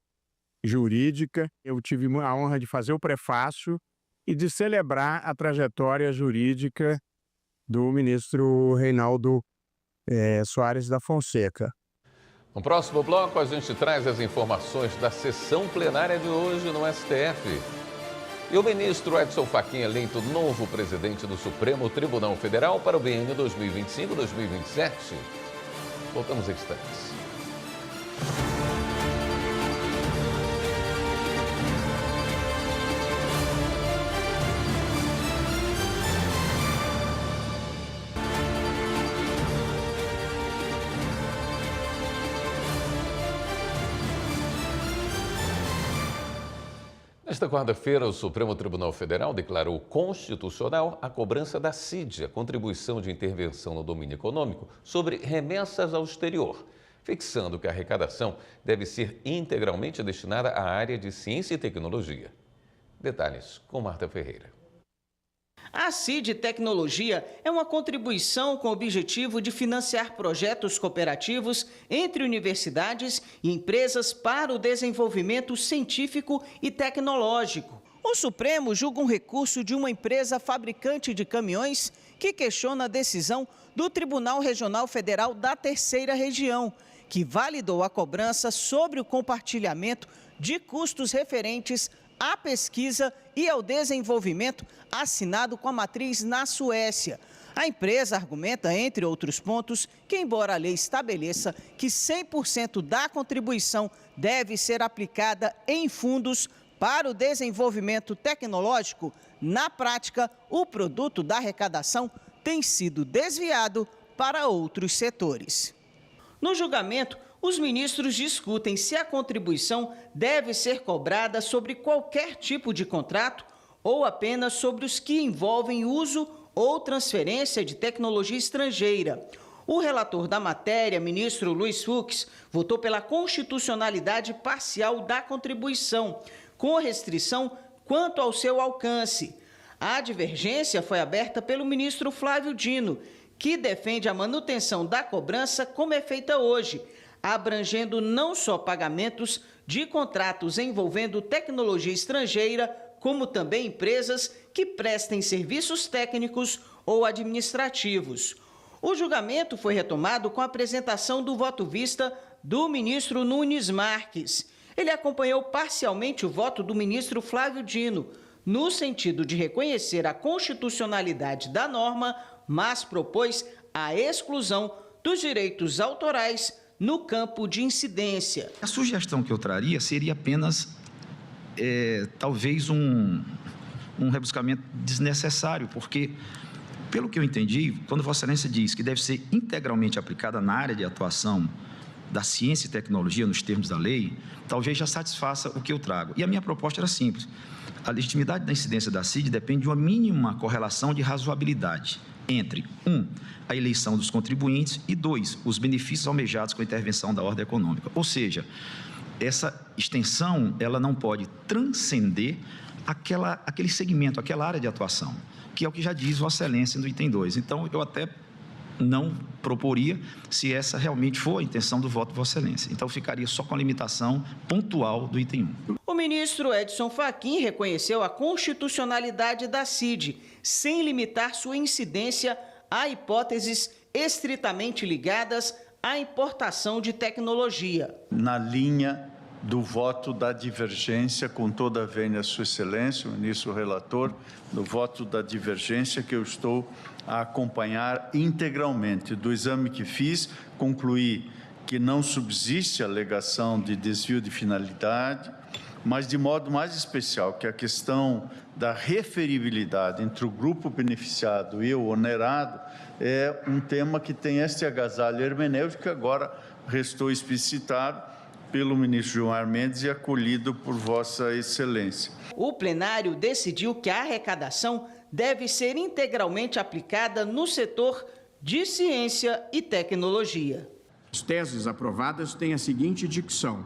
jurídica. Eu tive a honra de fazer o prefácio e de celebrar a trajetória jurídica do ministro Reinaldo Soares da Fonseca. No próximo bloco, a gente traz as informações da sessão plenária de hoje no STF. E o ministro Edson Fachin eleito novo presidente do Supremo Tribunal Federal para o biênio 2025-2027. Voltamos em instantes. Nesta quarta-feira, o Supremo Tribunal Federal declarou constitucional a cobrança da CID, a Contribuição de Intervenção no Domínio Econômico, sobre remessas ao exterior, fixando que a arrecadação deve ser integralmente destinada à área de ciência e tecnologia. Detalhes com Marta Ferreira. A CID Tecnologia é uma contribuição com o objetivo de financiar projetos cooperativos entre universidades e empresas para o desenvolvimento científico e tecnológico. O Supremo julga um recurso de uma empresa fabricante de caminhões que questiona a decisão do Tribunal Regional Federal da Terceira Região, que validou a cobrança sobre o compartilhamento de custos referentes à pesquisa e ao desenvolvimento assinado com a matriz na Suécia. A empresa argumenta, entre outros pontos, que embora a lei estabeleça que 100% da contribuição deve ser aplicada em fundos para o desenvolvimento tecnológico, na prática, o produto da arrecadação tem sido desviado para outros setores. No julgamento, os ministros discutem se a contribuição deve ser cobrada sobre qualquer tipo de contrato ou apenas sobre os que envolvem uso ou transferência de tecnologia estrangeira. O relator da matéria, ministro Luiz Fux, votou pela constitucionalidade parcial da contribuição, com restrição quanto ao seu alcance. A divergência foi aberta pelo ministro Flávio Dino, que defende a manutenção da cobrança como é feita hoje, abrangendo não só pagamentos de contratos envolvendo tecnologia estrangeira, como também empresas que prestem serviços técnicos ou administrativos. O julgamento foi retomado com a apresentação do voto vista do ministro Nunes Marques. Ele acompanhou parcialmente o voto do ministro Flávio Dino, no sentido de reconhecer a constitucionalidade da norma, mas propôs a exclusão dos direitos autorais no campo de incidência. A sugestão que eu traria seria apenas, talvez, um rebuscamento desnecessário, porque, pelo que eu entendi, quando Vossa Excelência diz que deve ser integralmente aplicada na área de atuação da ciência e tecnologia, nos termos da lei, talvez já satisfaça o que eu trago. E a minha proposta era simples. A legitimidade da incidência da CID depende de uma mínima correlação de razoabilidade entre, 1, a eleição dos contribuintes e, 2, os benefícios almejados com a intervenção da ordem econômica. Ou seja, essa extensão ela não pode transcender aquele segmento, aquela área de atuação, que é o que já diz Vossa Excelência no item 2. Então, eu até não proporia se essa realmente for a intenção do voto de Vossa Excelência. Então, ficaria só com a limitação pontual do item 1. O ministro Edson Fachin reconheceu a constitucionalidade da CID, sem limitar sua incidência a hipóteses estritamente ligadas à importação de tecnologia. Na linha do voto da divergência, com toda a vênia, Sua Excelência, o ministro relator, do voto da divergência que eu estou a acompanhar integralmente. Do exame que fiz, concluí que não subsiste alegação de desvio de finalidade, mas de modo mais especial que a questão da referibilidade entre o grupo beneficiado e o onerado é um tema que tem este agasalho hermenêutico que agora restou explicitado pelo ministro Gilmar Mendes e acolhido por Vossa Excelência. O plenário decidiu que a arrecadação deve ser integralmente aplicada no setor de ciência e tecnologia. As teses aprovadas têm a seguinte dicção: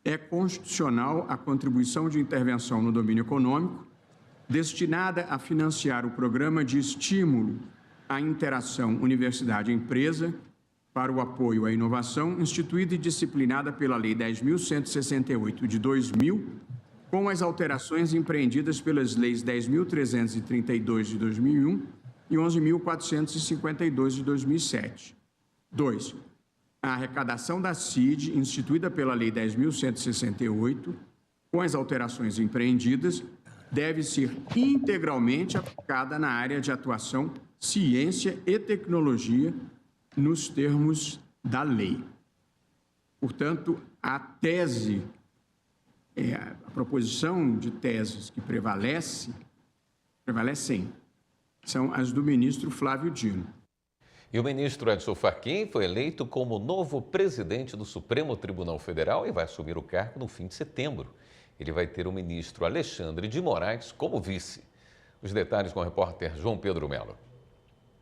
é constitucional a contribuição de intervenção no domínio econômico destinada a financiar o programa de estímulo à interação universidade-empresa para o apoio à inovação, instituída e disciplinada pela Lei 10.168 de 2000, com as alterações empreendidas pelas Leis 10.332 de 2001 e 11.452 de 2007. 2. A arrecadação da CID, instituída pela Lei 10.168, com as alterações empreendidas, deve ser integralmente aplicada na área de atuação ciência e tecnologia nos termos da lei. Portanto, a proposição de teses que prevalecem são as do ministro Flávio Dino. E o ministro Edson Fachin foi eleito como novo presidente do Supremo Tribunal Federal e vai assumir o cargo no fim de setembro. Ele vai ter o ministro Alexandre de Moraes como vice. Os detalhes com o repórter João Pedro Melo.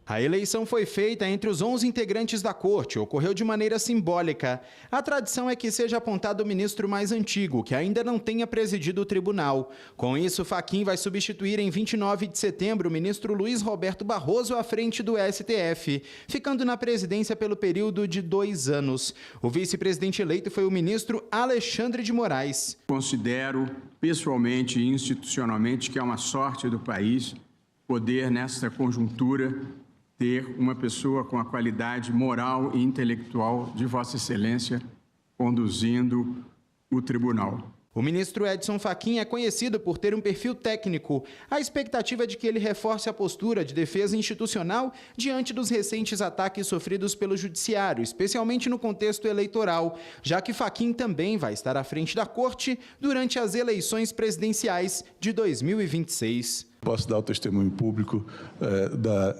A eleição foi feita entre os 11 integrantes da corte, ocorreu de maneira simbólica. A tradição é que seja apontado o ministro mais antigo, que ainda não tenha presidido o tribunal. Com isso, Fachin vai substituir em 29 de setembro o ministro Luiz Roberto Barroso à frente do STF, ficando na presidência pelo período de 2 anos. O vice-presidente eleito foi o ministro Alexandre de Moraes. Considero pessoalmente e institucionalmente que é uma sorte do país poder, nesta conjuntura, ter uma pessoa com a qualidade moral e intelectual de Vossa Excelência conduzindo o tribunal. O ministro Edson Fachin é conhecido por ter um perfil técnico. A expectativa é de que ele reforce a postura de defesa institucional diante dos recentes ataques sofridos pelo judiciário, especialmente no contexto eleitoral, já que Fachin também vai estar à frente da corte durante as eleições presidenciais de 2026. Posso dar o testemunho público da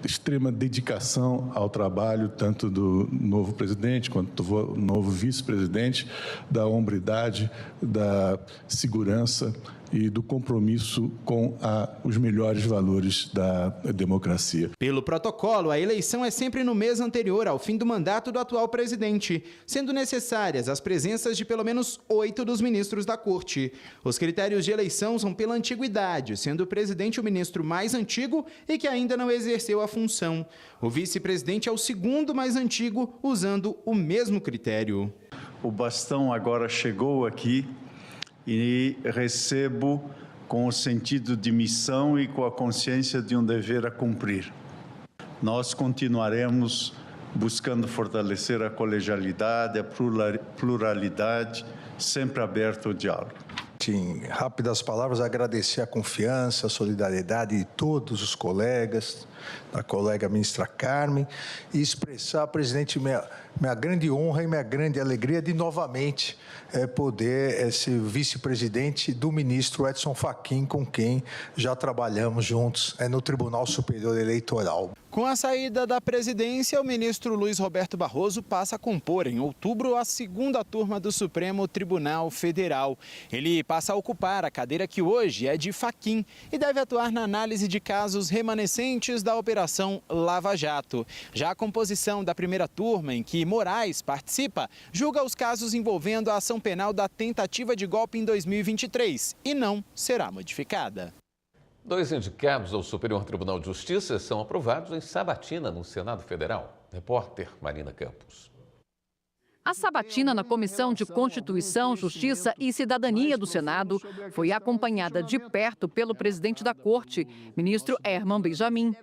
extrema dedicação ao trabalho, tanto do novo presidente quanto do novo vice-presidente, da hombridade, da segurança e do compromisso com os melhores valores da democracia. Pelo protocolo, a eleição é sempre no mês anterior ao fim do mandato do atual presidente, sendo necessárias as presenças de pelo menos 8 dos ministros da corte. Os critérios de eleição são pela antiguidade, sendo o presidente o ministro mais antigo e que ainda não exerceu a função. O vice-presidente é o segundo mais antigo, usando o mesmo critério. O bastão agora chegou aqui e recebo com o sentido de missão e com a consciência de um dever a cumprir. Nós continuaremos buscando fortalecer a colegialidade, a pluralidade, sempre aberto ao diálogo. Em rápidas palavras, agradecer a confiança, a solidariedade de todos os colegas, da colega ministra Carmen, e expressar, presidente, minha grande honra e minha grande alegria de novamente poder ser vice-presidente do ministro Edson Fachin, com quem já trabalhamos juntos no Tribunal Superior Eleitoral. Com a saída da presidência, o ministro Luiz Roberto Barroso passa a compor, em outubro, a segunda turma do Supremo Tribunal Federal. Ele passa a ocupar a cadeira que hoje é de Fachin e deve atuar na análise de casos remanescentes da Operação Lava Jato. Já a composição da primeira turma, em que Moraes participa, julga os casos envolvendo a ação penal da tentativa de golpe em 2023 e não será modificada. 2 indicados ao Superior Tribunal de Justiça são aprovados em sabatina no Senado Federal. Repórter Marina Campos. A sabatina na Comissão de Constituição, Justiça e Cidadania do Senado foi acompanhada de perto pelo presidente da Corte, ministro Herman Benjamin.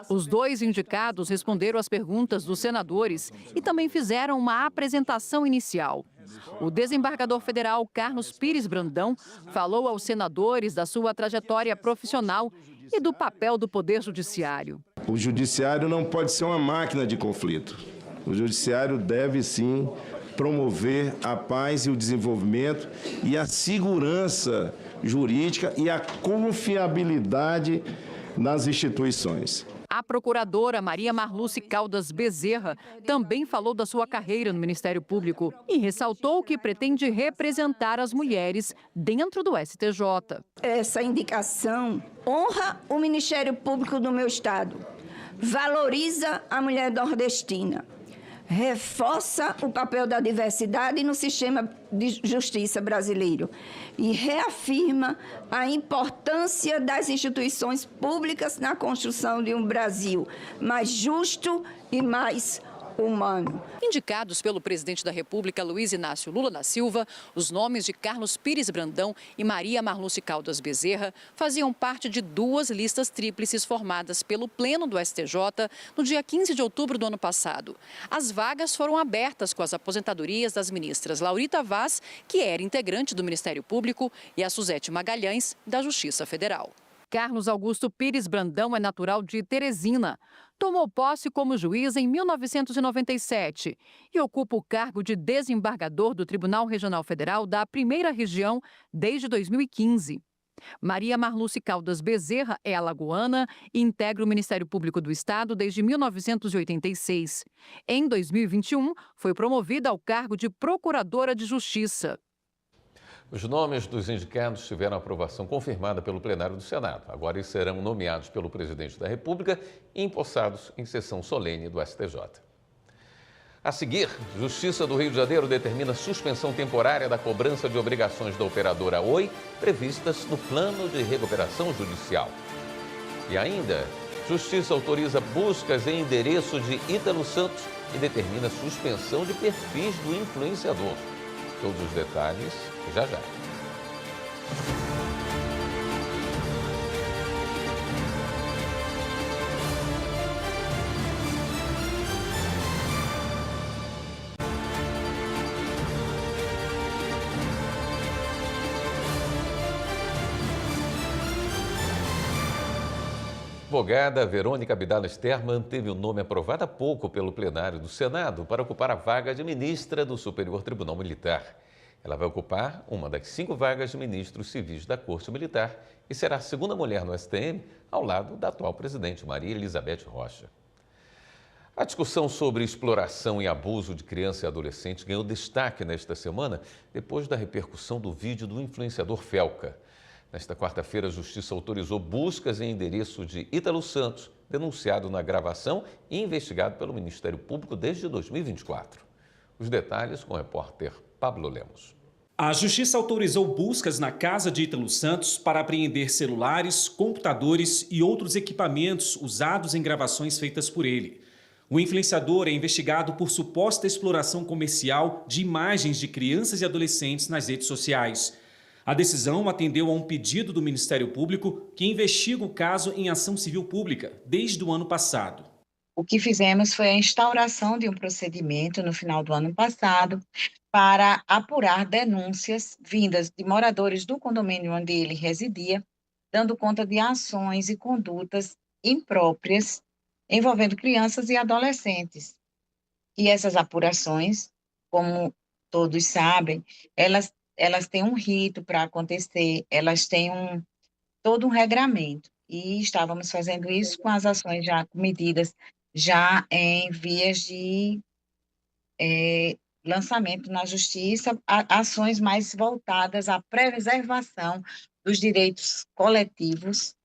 Os 2 indicados responderam às perguntas dos senadores e também fizeram uma apresentação inicial. O desembargador federal Carlos Pires Brandão falou aos senadores da sua trajetória profissional e do papel do Poder Judiciário. O Judiciário não pode ser uma máquina de conflito. O Judiciário deve, sim, promover a paz e o desenvolvimento e a segurança jurídica e a confiabilidade nas instituições. A procuradora Maria Marluce Caldas Bezerra também falou da sua carreira no Ministério Público e ressaltou que pretende representar as mulheres dentro do STJ. Essa indicação honra o Ministério Público do meu estado, valoriza a mulher nordestina, reforça o papel da diversidade no sistema de justiça brasileiro e reafirma a importância das instituições públicas na construção de um Brasil mais justo e mais humano. Indicados pelo presidente da República, Luiz Inácio Lula da Silva, os nomes de Carlos Pires Brandão e Maria Marluce Caldas Bezerra faziam parte de 2 listas tríplices formadas pelo Pleno do STJ no dia 15 de outubro do ano passado. As vagas foram abertas com as aposentadorias das ministras Laurita Vaz, que era integrante do Ministério Público, e a Suzete Magalhães, da Justiça Federal. Carlos Augusto Pires Brandão é natural de Teresina. Tomou posse como juiz em 1997 e ocupa o cargo de desembargador do Tribunal Regional Federal da 1ª Região desde 2015. Maria Marluce Caldas Bezerra é alagoana e integra o Ministério Público do Estado desde 1986. Em 2021, foi promovida ao cargo de Procuradora de Justiça. Os nomes dos indicados tiveram aprovação confirmada pelo plenário do Senado. Agora eles serão nomeados pelo presidente da República e empossados em sessão solene do STJ. A seguir, Justiça do Rio de Janeiro determina suspensão temporária da cobrança de obrigações da operadora Oi, previstas no plano de recuperação judicial. E ainda, Justiça autoriza buscas em endereço de Ítalo Santos e determina suspensão de perfis do influenciador. Todos os detalhes já já. A advogada Verônica Abdala Sterman teve o nome aprovado há pouco pelo plenário do Senado para ocupar a vaga de ministra do Superior Tribunal Militar. Ela vai ocupar uma das 5 vagas de ministros civis da Corte Militar e será a segunda mulher no STM, ao lado da atual presidente Maria Elizabeth Rocha. A discussão sobre exploração e abuso de criança e adolescente ganhou destaque nesta semana depois da repercussão do vídeo do influenciador Felca. Nesta quarta-feira, a Justiça autorizou buscas em endereço de Ítalo Santos, denunciado na gravação e investigado pelo Ministério Público desde 2024. Os detalhes com o repórter Pablo Lemos. A Justiça autorizou buscas na casa de Ítalo Santos para apreender celulares, computadores e outros equipamentos usados em gravações feitas por ele. O influenciador é investigado por suposta exploração comercial de imagens de crianças e adolescentes nas redes sociais. A decisão atendeu a um pedido do Ministério Público, que investiga o caso em ação civil pública desde o ano passado. O que fizemos foi a instauração de um procedimento no final do ano passado para apurar denúncias vindas de moradores do condomínio onde ele residia, dando conta de ações e condutas impróprias envolvendo crianças e adolescentes. E essas apurações, como todos sabem, elas têm um rito para acontecer, elas têm todo um regramento. E estávamos fazendo isso com as ações já, medidas já em vias de lançamento na Justiça, ações mais voltadas à preservação dos direitos coletivos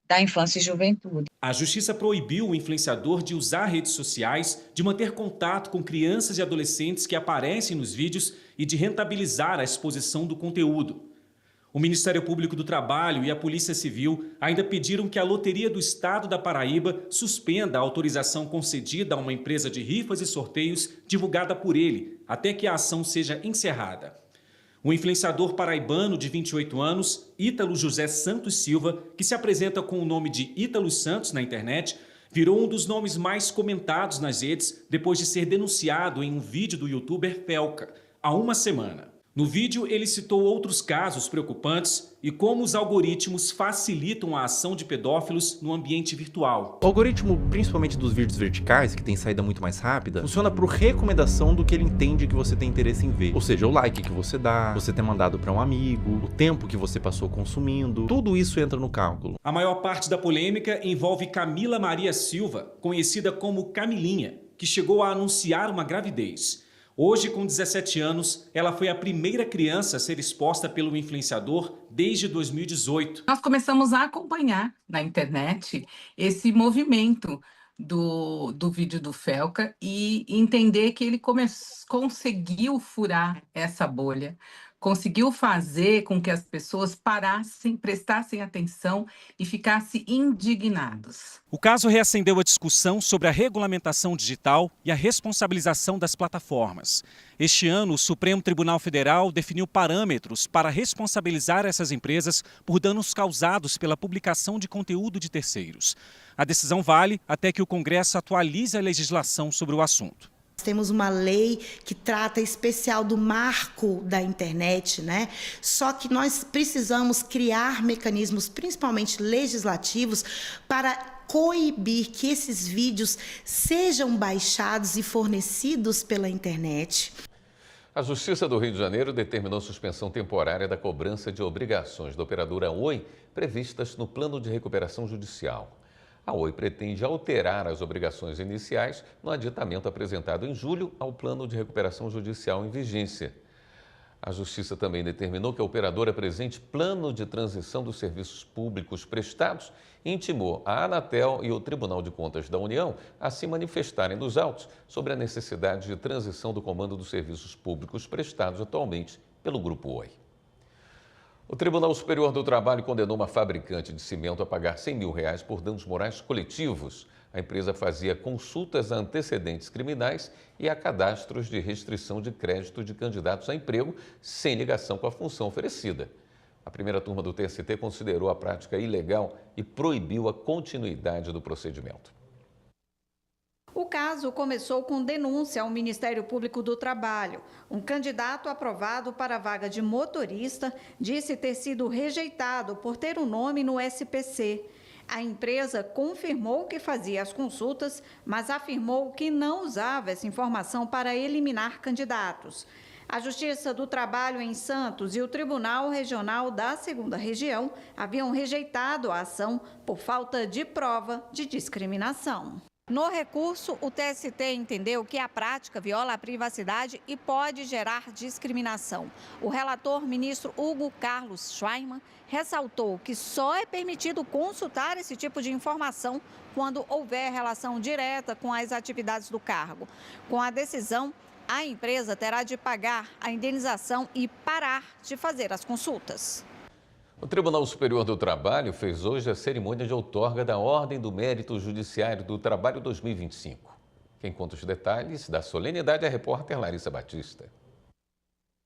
da infância e juventude. A Justiça proibiu o influenciador de usar redes sociais, de manter contato com crianças e adolescentes que aparecem nos vídeos e de rentabilizar a exposição do conteúdo. O Ministério Público do Trabalho e a Polícia Civil ainda pediram que a Loteria do Estado da Paraíba suspenda a autorização concedida a uma empresa de rifas e sorteios divulgada por ele, até que a ação seja encerrada. O influenciador paraibano de 28 anos, Ítalo José Santos Silva, que se apresenta com o nome de Ítalo Santos na internet, virou um dos nomes mais comentados nas redes depois de ser denunciado em um vídeo do youtuber Felca, há uma semana. No vídeo, ele citou outros casos preocupantes e como os algoritmos facilitam a ação de pedófilos no ambiente virtual. O algoritmo, principalmente dos vídeos verticais, que tem saída muito mais rápida, funciona por recomendação do que ele entende que você tem interesse em ver. Ou seja, o like que você dá, você ter mandado para um amigo, o tempo que você passou consumindo, tudo isso entra no cálculo. A maior parte da polêmica envolve Camila Maria Silva, conhecida como Camilinha, que chegou a anunciar uma gravidez. Hoje, com 17 anos, ela foi a primeira criança a ser exposta pelo influenciador desde 2018. Nós começamos a acompanhar na internet esse movimento do vídeo do Felca e entender que ele conseguiu furar essa bolha conseguiu fazer com que as pessoas parassem, prestassem atenção e ficassem indignados. O caso reacendeu a discussão sobre a regulamentação digital e a responsabilização das plataformas. Este ano, o Supremo Tribunal Federal definiu parâmetros para responsabilizar essas empresas por danos causados pela publicação de conteúdo de terceiros. A decisão vale até que o Congresso atualize a legislação sobre o assunto. Temos uma lei que trata especial do marco da internet, né? Só que nós precisamos criar mecanismos, principalmente legislativos, para coibir que esses vídeos sejam baixados e fornecidos pela internet. A Justiça do Rio de Janeiro determinou suspensão temporária da cobrança de obrigações da operadora Oi previstas no Plano de Recuperação Judicial. A Oi pretende alterar as obrigações iniciais no aditamento apresentado em julho ao Plano de Recuperação Judicial em vigência. A Justiça também determinou que a operadora apresente plano de transição dos serviços públicos prestados e intimou a Anatel e o Tribunal de Contas da União a se manifestarem nos autos sobre a necessidade de transição do comando dos serviços públicos prestados atualmente pelo Grupo Oi. O Tribunal Superior do Trabalho condenou uma fabricante de cimento a pagar R$100 mil por danos morais coletivos. A empresa fazia consultas a antecedentes criminais e a cadastros de restrição de crédito de candidatos a emprego sem ligação com a função oferecida. A primeira turma do TST considerou a prática ilegal e proibiu a continuidade do procedimento. O caso começou com denúncia ao Ministério Público do Trabalho. Um candidato aprovado para a vaga de motorista disse ter sido rejeitado por ter um nome no SPC. A empresa confirmou que fazia as consultas, mas afirmou que não usava essa informação para eliminar candidatos. A Justiça do Trabalho em Santos e o Tribunal Regional da 2ª Região haviam rejeitado a ação por falta de prova de discriminação. No recurso, o TST entendeu que a prática viola a privacidade e pode gerar discriminação. O relator, ministro Hugo Carlos Schweinman, ressaltou que só é permitido consultar esse tipo de informação quando houver relação direta com as atividades do cargo. Com a decisão, a empresa terá de pagar a indenização e parar de fazer as consultas. O Tribunal Superior do Trabalho fez hoje a cerimônia de outorga da Ordem do Mérito Judiciário do Trabalho 2025. Quem conta os detalhes da solenidade é a repórter Larissa Batista.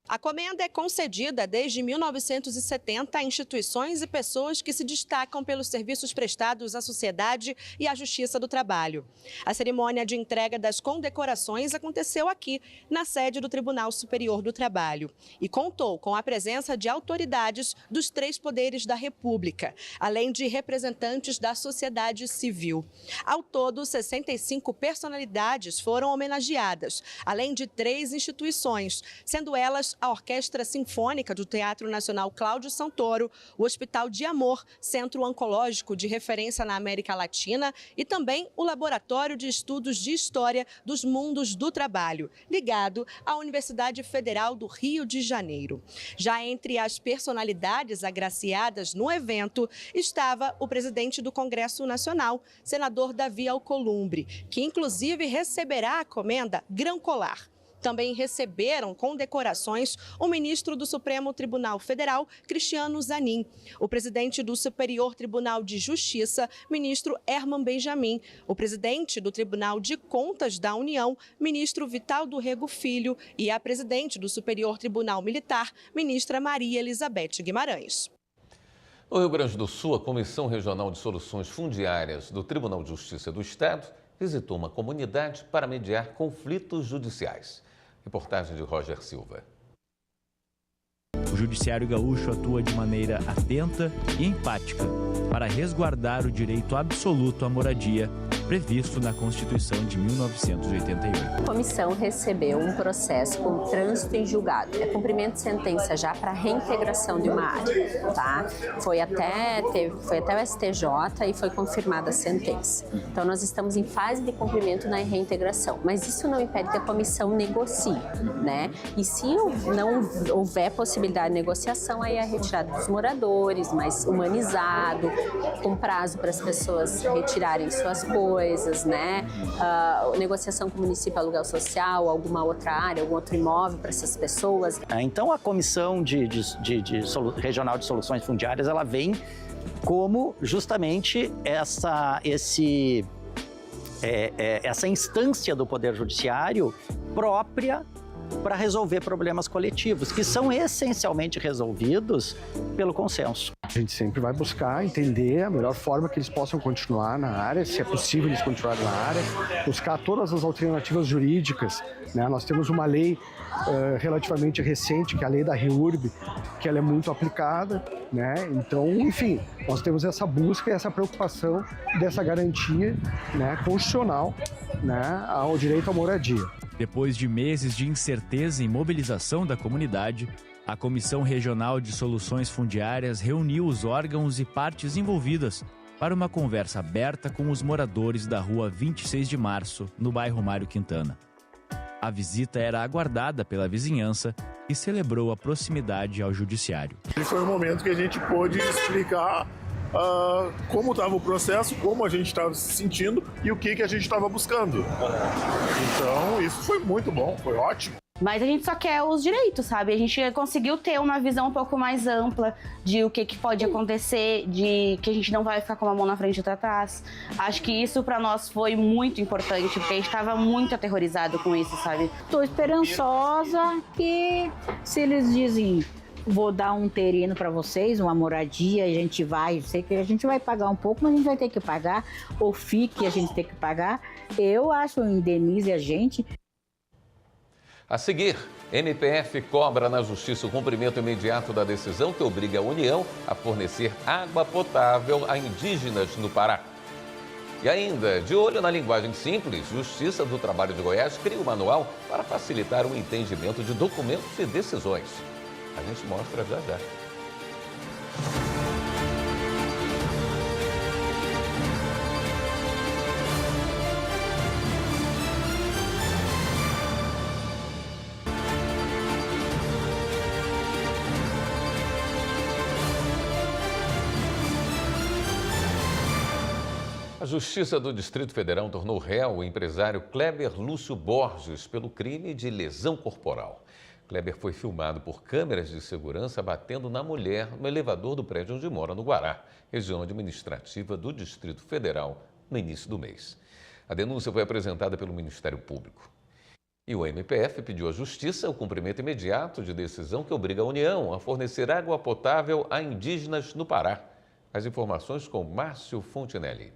A comenda é concedida desde 1970 a instituições e pessoas que se destacam pelos serviços prestados à sociedade e à Justiça do Trabalho. A cerimônia de entrega das condecorações aconteceu aqui, na sede do Tribunal Superior do Trabalho, e contou com a presença de autoridades dos 3 poderes da República, além de representantes da sociedade civil. Ao todo, 65 personalidades foram homenageadas, além de 3 instituições, sendo elas a Orquestra Sinfônica do Teatro Nacional Cláudio Santoro, o Hospital de Amor, centro oncológico de referência na América Latina, e também o Laboratório de Estudos de História dos Mundos do Trabalho, ligado à Universidade Federal do Rio de Janeiro. Já entre as personalidades agraciadas no evento estava o presidente do Congresso Nacional, senador Davi Alcolumbre, que inclusive receberá a comenda Grão Colar. Também receberam condecorações o ministro do Supremo Tribunal Federal, Cristiano Zanin, o presidente do Superior Tribunal de Justiça, ministro Herman Benjamin, o presidente do Tribunal de Contas da União, ministro Vital do Rego Filho, e a presidente do Superior Tribunal Militar, ministra Maria Elizabeth Guimarães. No Rio Grande do Sul, a Comissão Regional de Soluções Fundiárias do Tribunal de Justiça do Estado visitou uma comunidade para mediar conflitos judiciais. Reportagem de Roger Silva. O Judiciário Gaúcho atua de maneira atenta e empática para resguardar o direito absoluto à moradia previsto na Constituição de 1988. A comissão recebeu um processo com trânsito em julgado. É cumprimento de sentença já para reintegração de uma área, tá? Foi até o STJ e foi confirmada a sentença. Então, nós estamos em fase de cumprimento na reintegração, mas isso não impede que a comissão negocie, né? E se não houver possibilidade de negociação, aí é a retirada dos moradores, mais humanizado, com prazo para as pessoas retirarem suas coisas, coisas, né? Negociação com o município, aluguel social, alguma outra área, algum outro imóvel para essas pessoas. Então, a Comissão Regional de Soluções Fundiárias, ela vem como justamente essa instância do Poder Judiciário própria para resolver problemas coletivos, que são essencialmente resolvidos pelo consenso. A gente sempre vai buscar entender a melhor forma que eles possam continuar na área, se é possível eles continuarem na área, buscar todas as alternativas jurídicas, né? Nós temos uma lei relativamente recente, que é a lei da REURB, que ela é muito aplicada, né? Então, enfim, nós temos essa busca e essa preocupação dessa garantia, né, constitucional, né, ao direito à moradia. Depois de meses de incerteza e mobilização da comunidade, a Comissão Regional de Soluções Fundiárias reuniu os órgãos e partes envolvidas para uma conversa aberta com os moradores da Rua 26 de Março, no bairro Mário Quintana. A visita era aguardada pela vizinhança e celebrou a proximidade ao judiciário. Foi um momento que a gente pôde explicar como estava o processo, como a gente estava se sentindo e o que a gente estava buscando. Então, isso foi muito bom, foi ótimo. Mas a gente só quer os direitos, sabe? A gente conseguiu ter uma visão um pouco mais ampla de o que pode acontecer, de que a gente não vai ficar com uma mão na frente e outra atrás. Acho que isso pra nós foi muito importante, porque a gente estava muito aterrorizado com isso, sabe? Estou esperançosa que, se eles dizem, vou dar um terreno para vocês, uma moradia, a gente vai, sei que a gente vai pagar um pouco, mas a gente vai ter que pagar, ou FIC a gente tem que pagar. Eu acho, indenize a gente. A seguir, MPF cobra na Justiça o cumprimento imediato da decisão que obriga a União a fornecer água potável a indígenas no Pará. E ainda, de olho na linguagem simples, Justiça do Trabalho de Goiás cria um manual para facilitar o entendimento de documentos e decisões. A gente mostra já já. A Justiça do Distrito Federal tornou réu o empresário Kleber Lúcio Borges pelo crime de lesão corporal. Kleber foi filmado por câmeras de segurança batendo na mulher no elevador do prédio onde mora, no Guará, região administrativa do Distrito Federal, no início do mês. A denúncia foi apresentada pelo Ministério Público. E o MPF pediu à Justiça o cumprimento imediato de decisão que obriga a União a fornecer água potável a indígenas no Pará. As informações com Márcio Fontinelli.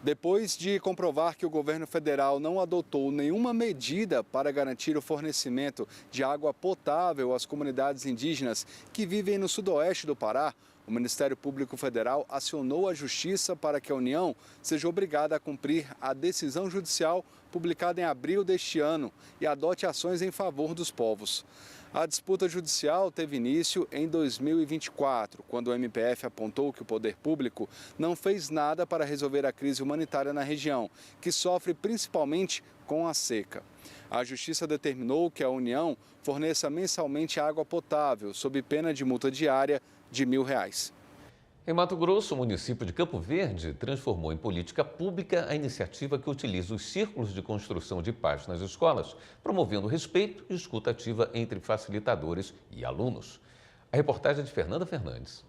Depois de comprovar que o governo federal não adotou nenhuma medida para garantir o fornecimento de água potável às comunidades indígenas que vivem no sudoeste do Pará, o Ministério Público Federal acionou a Justiça para que a União seja obrigada a cumprir a decisão judicial publicada em abril deste ano e adote ações em favor dos povos. A disputa judicial teve início em 2024, quando o MPF apontou que o poder público não fez nada para resolver a crise humanitária na região, que sofre principalmente com a seca. A Justiça determinou que a União forneça mensalmente água potável, sob pena de multa diária de R$ 1.000. Em Mato Grosso, o município de Campo Verde transformou em política pública a iniciativa que utiliza os círculos de construção de paz nas escolas, promovendo respeito e escuta ativa entre facilitadores e alunos. A reportagem é de Fernanda Fernandes.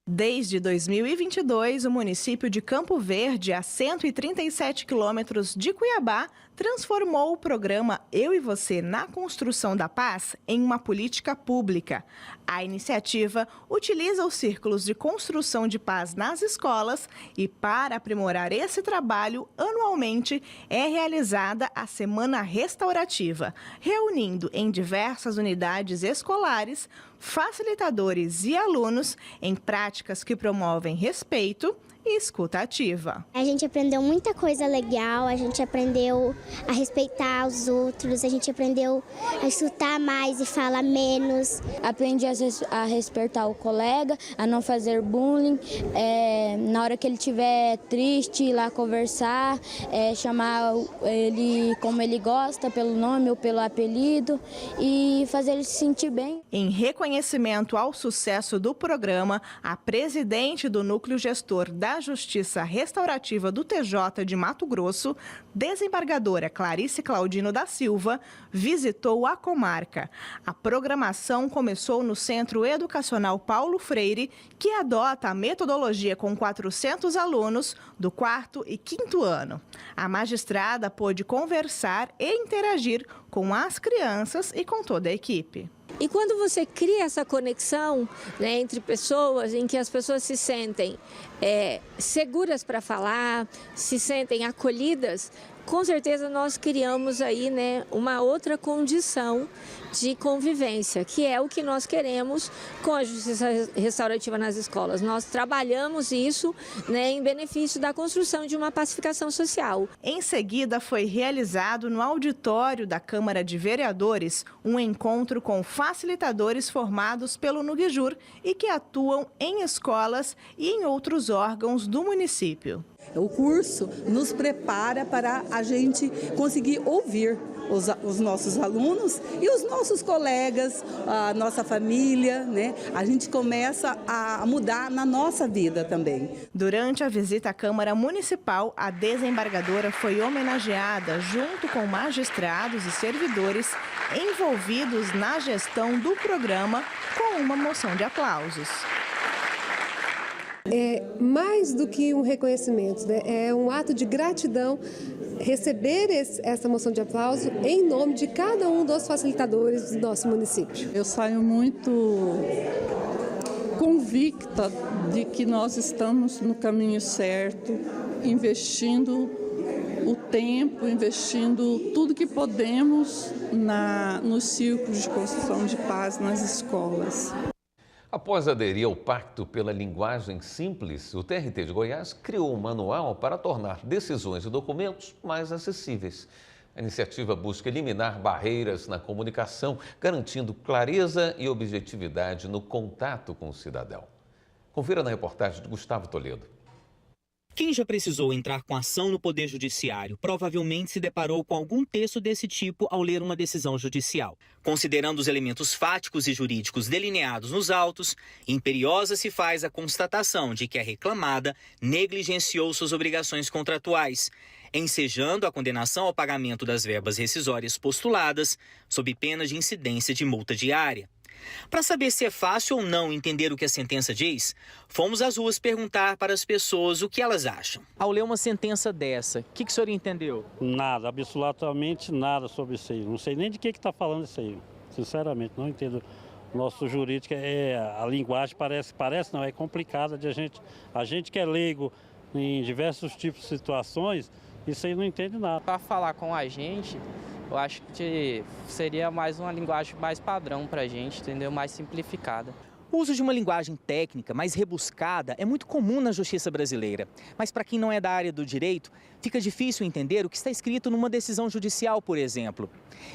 Desde 2022, o município de Campo Verde, a 137 quilômetros de Cuiabá, transformou o programa Eu e Você na Construção da Paz em uma política pública. A iniciativa utiliza os círculos de construção de paz nas escolas e, para aprimorar esse trabalho, anualmente é realizada a Semana Restaurativa, reunindo em diversas unidades escolares facilitadores e alunos em práticas que promovem respeito e escuta ativa. A gente aprendeu muita coisa legal, a gente aprendeu a respeitar os outros, a gente aprendeu a escutar mais e falar menos. Aprendi a respeitar o colega, a não fazer bullying, na hora que ele estiver triste, ir lá conversar, chamar ele como ele gosta, pelo nome ou pelo apelido e fazer ele se sentir bem. Em reconhecimento ao sucesso do programa, a presidente do Núcleo Gestor da da Justiça Restaurativa do TJ de Mato Grosso, desembargadora Clarice Claudino da Silva, visitou a comarca. A programação começou no Centro Educacional Paulo Freire, que adota a metodologia com 400 alunos do 4º e 5º ano. A magistrada pôde conversar e interagir com as crianças e com toda a equipe. E quando você cria essa conexão, né, entre pessoas, em que as pessoas se sentem seguras para falar, se sentem acolhidas, com certeza nós criamos aí, né, uma outra condição de convivência, que é o que nós queremos com a justiça restaurativa nas escolas. Nós trabalhamos isso, né, em benefício da construção de uma pacificação social. Em seguida, foi realizado no auditório da Câmara de Vereadores um encontro com facilitadores formados pelo Nugijur e que atuam em escolas e em outros órgãos do município. O curso nos prepara para a gente conseguir ouvir os nossos alunos e os nossos colegas, a nossa família, né? A gente começa a mudar na nossa vida também. Durante a visita à Câmara Municipal, a desembargadora foi homenageada junto com magistrados e servidores envolvidos na gestão do programa com uma moção de aplausos. É mais do que um reconhecimento, né? É um ato de gratidão receber essa moção de aplauso em nome de cada um dos facilitadores do nosso município. Eu saio muito convicta de que nós estamos no caminho certo, investindo o tempo, investindo tudo que podemos nos círculos de construção de paz nas escolas. Após aderir ao Pacto pela Linguagem Simples, o TRT de Goiás criou um manual para tornar decisões e documentos mais acessíveis. A iniciativa busca eliminar barreiras na comunicação, garantindo clareza e objetividade no contato com o cidadão. Confira na reportagem de Gustavo Toledo. Quem já precisou entrar com ação no Poder Judiciário provavelmente se deparou com algum texto desse tipo ao ler uma decisão judicial. Considerando os elementos fáticos e jurídicos delineados nos autos, imperiosa se faz a constatação de que a reclamada negligenciou suas obrigações contratuais, ensejando a condenação ao pagamento das verbas rescisórias postuladas, sob pena de incidência de multa diária. Para saber se é fácil ou não entender o que a sentença diz, fomos às ruas perguntar para as pessoas o que elas acham. Ao ler uma sentença dessa, o que o senhor entendeu? Nada, absolutamente nada sobre isso aí. Não sei nem de que está falando isso aí. Sinceramente, não entendo. Nosso jurídico, a linguagem parece não, é complicada de a gente que é leigo em diversos tipos de situações, isso aí não entende nada. Para falar com a gente, eu acho que seria mais uma linguagem mais padrão para a gente, entendeu? Mais simplificada. O uso de uma linguagem técnica mais rebuscada é muito comum na justiça brasileira. Mas para quem não é da área do direito, fica difícil entender o que está escrito numa decisão judicial, por exemplo.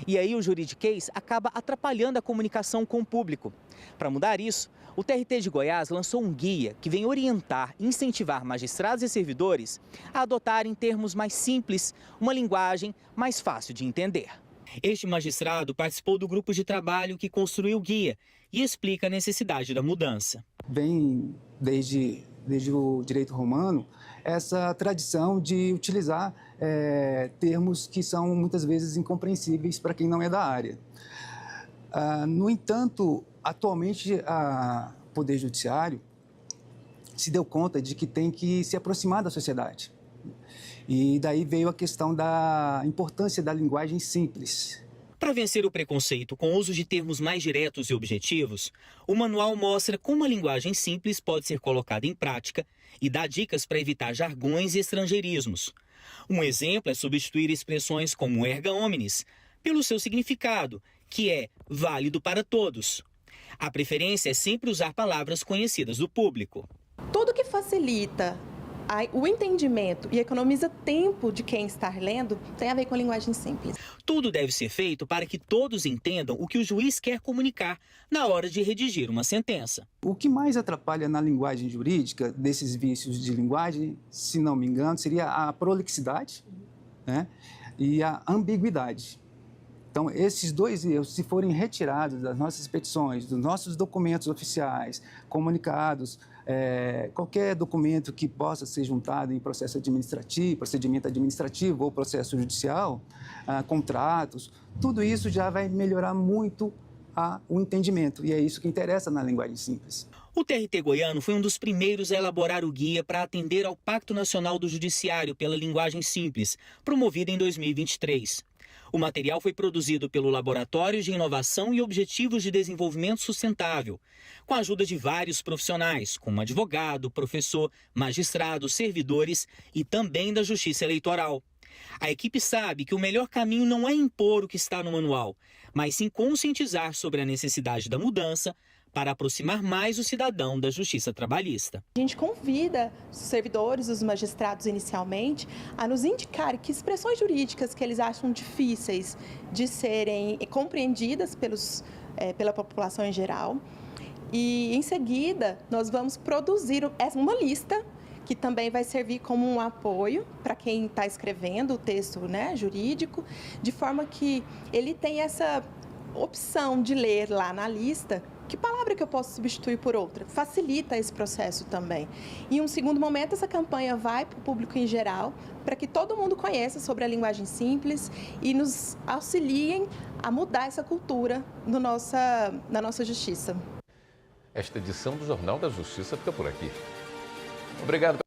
E aí o juridiquês acaba atrapalhando a comunicação com o público. Para mudar isso, o TRT de Goiás lançou um guia que vem orientar e incentivar magistrados e servidores a adotarem termos mais simples, uma linguagem mais fácil de entender. Este magistrado participou do grupo de trabalho que construiu o guia e explica a necessidade da mudança. Vem desde o direito romano essa tradição de utilizar termos que são muitas vezes incompreensíveis para quem não é da área. No entanto, atualmente o Poder Judiciário se deu conta de que tem que se aproximar da sociedade. E daí veio a questão da importância da linguagem simples. Para vencer o preconceito com o uso de termos mais diretos e objetivos, o manual mostra como a linguagem simples pode ser colocada em prática e dá dicas para evitar jargões e estrangeirismos. Um exemplo é substituir expressões como erga omnes pelo seu significado, que é válido para todos. A preferência é sempre usar palavras conhecidas do público. Tudo que facilita o entendimento e economiza tempo de quem está lendo tem a ver com a linguagem simples. Tudo deve ser feito para que todos entendam o que o juiz quer comunicar na hora de redigir uma sentença. O que mais atrapalha na linguagem jurídica, desses vícios de linguagem, se não me engano, seria a prolixidade, né, e a ambiguidade. Então, esses dois erros, se forem retirados das nossas petições, dos nossos documentos oficiais, comunicados qualquer documento que possa ser juntado em processo administrativo, procedimento administrativo ou processo judicial, contratos, tudo isso já vai melhorar muito o entendimento, e é isso que interessa na linguagem simples. O TRT goiano foi um dos primeiros a elaborar o guia para atender ao Pacto Nacional do Judiciário pela Linguagem Simples, promovido em 2023. O material foi produzido pelo Laboratório de Inovação e Objetivos de Desenvolvimento Sustentável, com a ajuda de vários profissionais, como advogado, professor, magistrado, servidores e também da Justiça Eleitoral. A equipe sabe que o melhor caminho não é impor o que está no manual, mas sim conscientizar sobre a necessidade da mudança para aproximar mais o cidadão da justiça trabalhista. A gente convida os servidores, os magistrados inicialmente, a nos indicar que expressões jurídicas que eles acham difíceis de serem compreendidas pela população em geral. E, em seguida, nós vamos produzir uma lista que também vai servir como um apoio para quem está escrevendo o texto, né, jurídico, de forma que ele tem essa opção de ler lá na lista que palavra que eu posso substituir por outra. Facilita esse processo também. E em um segundo momento, essa campanha vai para o público em geral, para que todo mundo conheça sobre a linguagem simples e nos auxiliem a mudar essa cultura na nossa justiça. Esta edição do Jornal da Justiça fica por aqui. Obrigado.